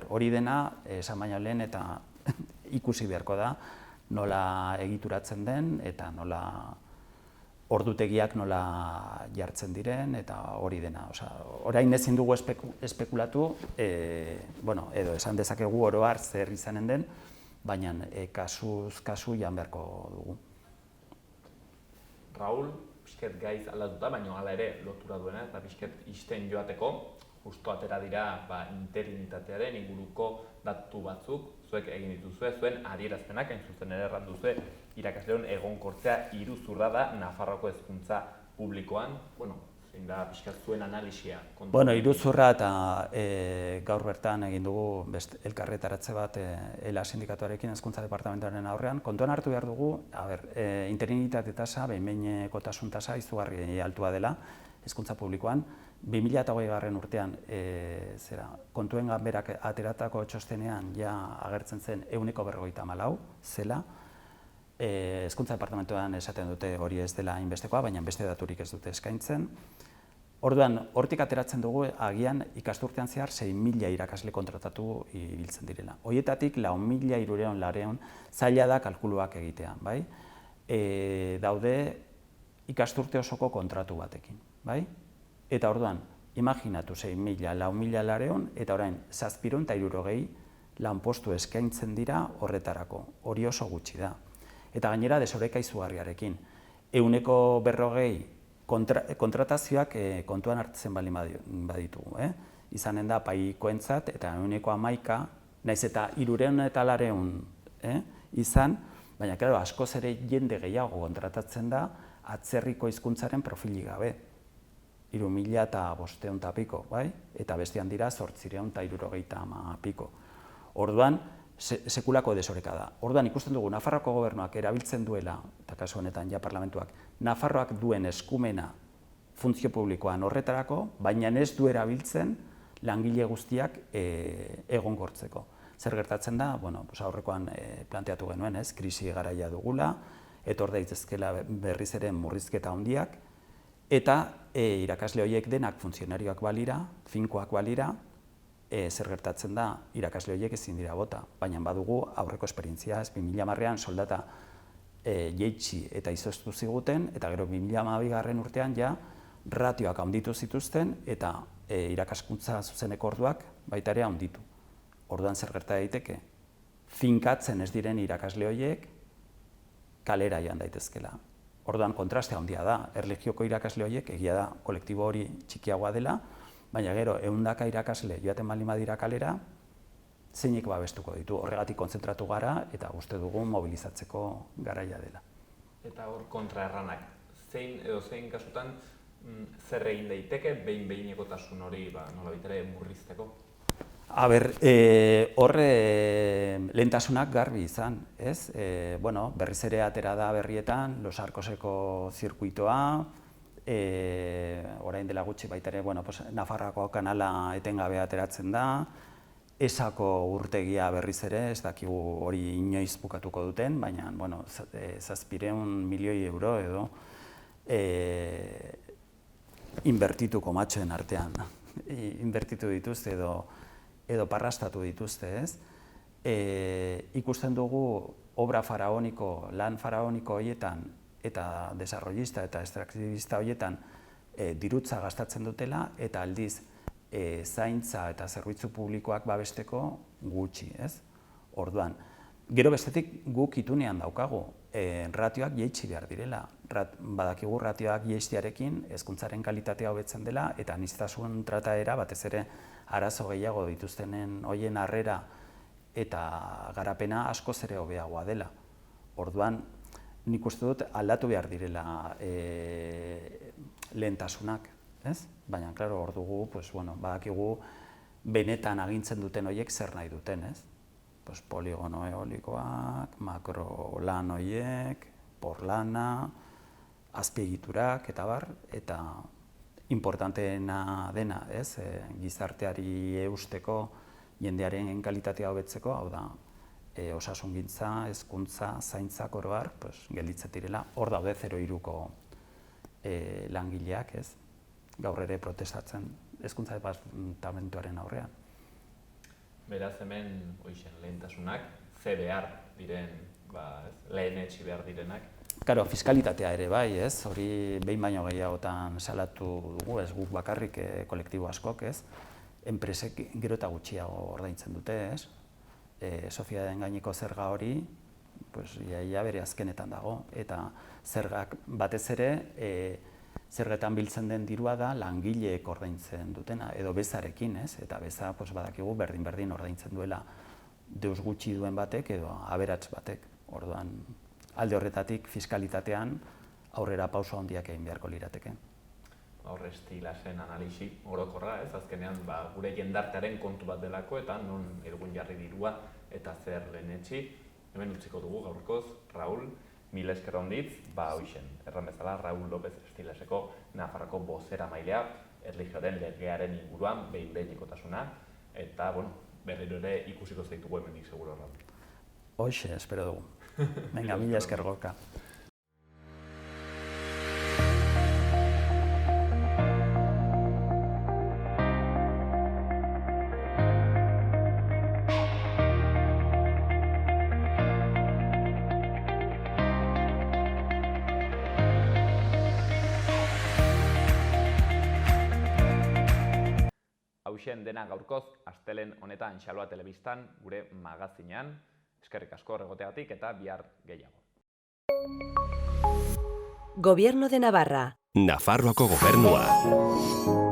hori dena esan baino lehen eta ikusi beharko da nola egituratzen den eta nola ordutegiak nola jartzen diren eta hori dena. Orain ezin dugu espekulatu, edo esan dezakegu oro har zer izanen den, baina kasuz kasu jan beharko dugu. Raul, pixket gaiz aldatuta, baina hala ere lotura duena, eta pixket isten joateko, justo atera dira interinitatearen inguruko datu batzuk, zuek egin dituzue, zuen adierazpenak, hain zuzen ere erranduzue, irakasleon egonkortzea iruzurra da Nafarroako hezkuntza publikoan, zein da pixkat zuen analisia? Iruzurra eta gaur bertan egin dugu elkarretaratze bat ELA sindikatuarekin hezkuntza departamentuaren aurrean. Kontuan hartu behar dugu, interinitate tasa, behin-behinekotasun tasa izugarri altua dela hezkuntza publikoan. 2008 urtean kontuen ganberak ateratako txostenean ja agertzen zen 154 zela. Hezkuntza departamentuan esaten dute hori ez dela inbestekoa, baina beste daturik ez dute eskaintzen. Orduan, hortik ateratzen dugu agian ikasturtean zehar 6.000 irakasle kontratatu ibiltzen direla. Horietatik 4.300 zaila da kalkuluak egitea, bai? Daude ikasturte osoko kontratu batekin, bai? Eta orduan, imaginatu 6.000, 4.300 eta orain 760 lanpostu eskaintzen dira horretarako. Hori oso gutxi da. Eta gainera desoreka izugarriarekin. 140 kontratazioak kontuan hartzen baldin baditugu. Izanen da paikoentzat eta 111, naiz eta 300 eta 400 izan, baina askoz ere jende gehiago kontratatzen da atzerriko hizkuntzaren profilik gabe. 3.500 eta piko, bai? Eta bestean dira 870 piko. Orduan, sekulako desoreka da. Orduan ikusten dugu Nafarroako gobernuak erabiltzen duela, eta kasu honetan ja parlamentuak, Nafarroak duen eskumena funtzio publikoan horretarako, baina ez du erabiltzen langile guztiak egonkortzeko. Zer gertatzen da, aurrekoan planteatu genuen, krisi garaia dugula, etor daitezkela berriz ere murrizketa handiak, eta irakasle horiek denak funtzionarioak balira, finkoak balira, zer gertatzen da, irakasle horiek ezin dira bota, baina badugu aurreko esperientzia, 2010ean soldata jeitsi eta izoztu ziguten, eta gero 2012 urtean ja ratioak handitu zituzten eta irakaskuntza zuzeneko orduak baita ere handitu. Orduan zer gerta daiteke? Finkatzen ez diren irakasle horiek kalera joan daitezkela. Orduan kontraste handia da, erlijioko irakasle horiek egia da kolektibo hori txikiagoa dela, baina gero 100 irakasle joaten baldin badira kalera, zeinek babestuko ditu. Horregatik kontzentratu gara eta uste dugu mobilizatzeko garaia dela. Eta hor kontraerranak, zein kasutan zer egin daiteke behin-behinekotasun hori nolabait ere murrizteko? Horre lehentasunak garbi izan, ez? Berriz ere atera da berrietan, Los Arcoseko zirkuitoa, orain dela gutxi baita ere, Nafarroako kanala etengabe ateratzen da, Esako urtegia berriz ere, ez dakigu hori inoiz bukatuko duten, baina 700 milioi euro edo inbertituko matxoen artean, inbertitu dituzte edo parrastatu dituzte, ez? Ikusten dugu obra faraoniko, lan faraoniko horietan eta desarrollista eta extraktibista horietan dirutza gastatzen dutela eta aldiz zaintza eta zerbitzu publikoak babesteko gutxi, ez? Orduan, gero bestetik guk itunean daukagu, ratioak jaitsi behar direla. Badakigu ratioak jaistiarekin hezkuntzaren kalitatea hobetzen dela eta aniztasun trataera batez ere arazo gehiago dituztenen hoien harrera eta garapena askoz ere hobeagoa dela. Orduan, nik uste dut aldatu behar direla lehentasunak, ez? Baina, klaro, hor dugu, badakigu benetan agintzen duten horiek zer nahi duten, ez? Poligono eolikoak, makrolan horiek, porlana, azpiegiturak eta bar, eta importanteena dena, ez? Gizarteari eusteko, jendearen kalitatea hobetzeko, hau da, osasungintza, hezkuntza, zaintzak oro har, gelditzen direla, hor daude 0,3ko langileak, ez? Gaur ere protestatzen hezkuntza departamentuaren aurrean. Beraz hemen lehentasunak, ze behar diren, lehenetsi behar direnak? Karo, fiskalitatea ere bai, ez? Hori behin baino gehiagotan salatu dugu, ez guk bakarrik kolektibo askok, ez? Enpresek gero eta gutxiago ordaintzen dute, ez? Sozietateen gaineko zerga hori, ia bere azkenetan dago, eta zergak batez ere, zergetan biltzen den dirua da langileek ordaintzen dutena, edo bezarekin, ez? Eta beza, badakigu berdin-berdin ordaintzen duela deus gutxi duen batek edo aberats batek. Orduan, alde horretatik fiskalitatean aurrera pauso handiak egin beharko lirateke. Horre estilasen analisi orokorra, ez? Azkenean, gure jendartearen kontu bat delako eta non egun jarri dirua eta zer lehenetsi. Hemen utziko dugu gaurkoz, Raul, mila esker onditz, erran bezala, Raul López Estilaseko Nafarroko bozeramailea, erlijioaren legearen inguruan behin-behinekotasuna, eta, berriro ere ikusiko zaitugu hemendik seguro, Raul. Hoxe, espero dugu. Venga, mila esker Gorka. Hauxen dena gaurkoz, astelehen honetan Xaloa Telebistan, gure magazinean. Eskerrik asko horregoteagatik eta bihar gehiago. Gobierno de Navarra. Nafarroako gobernua.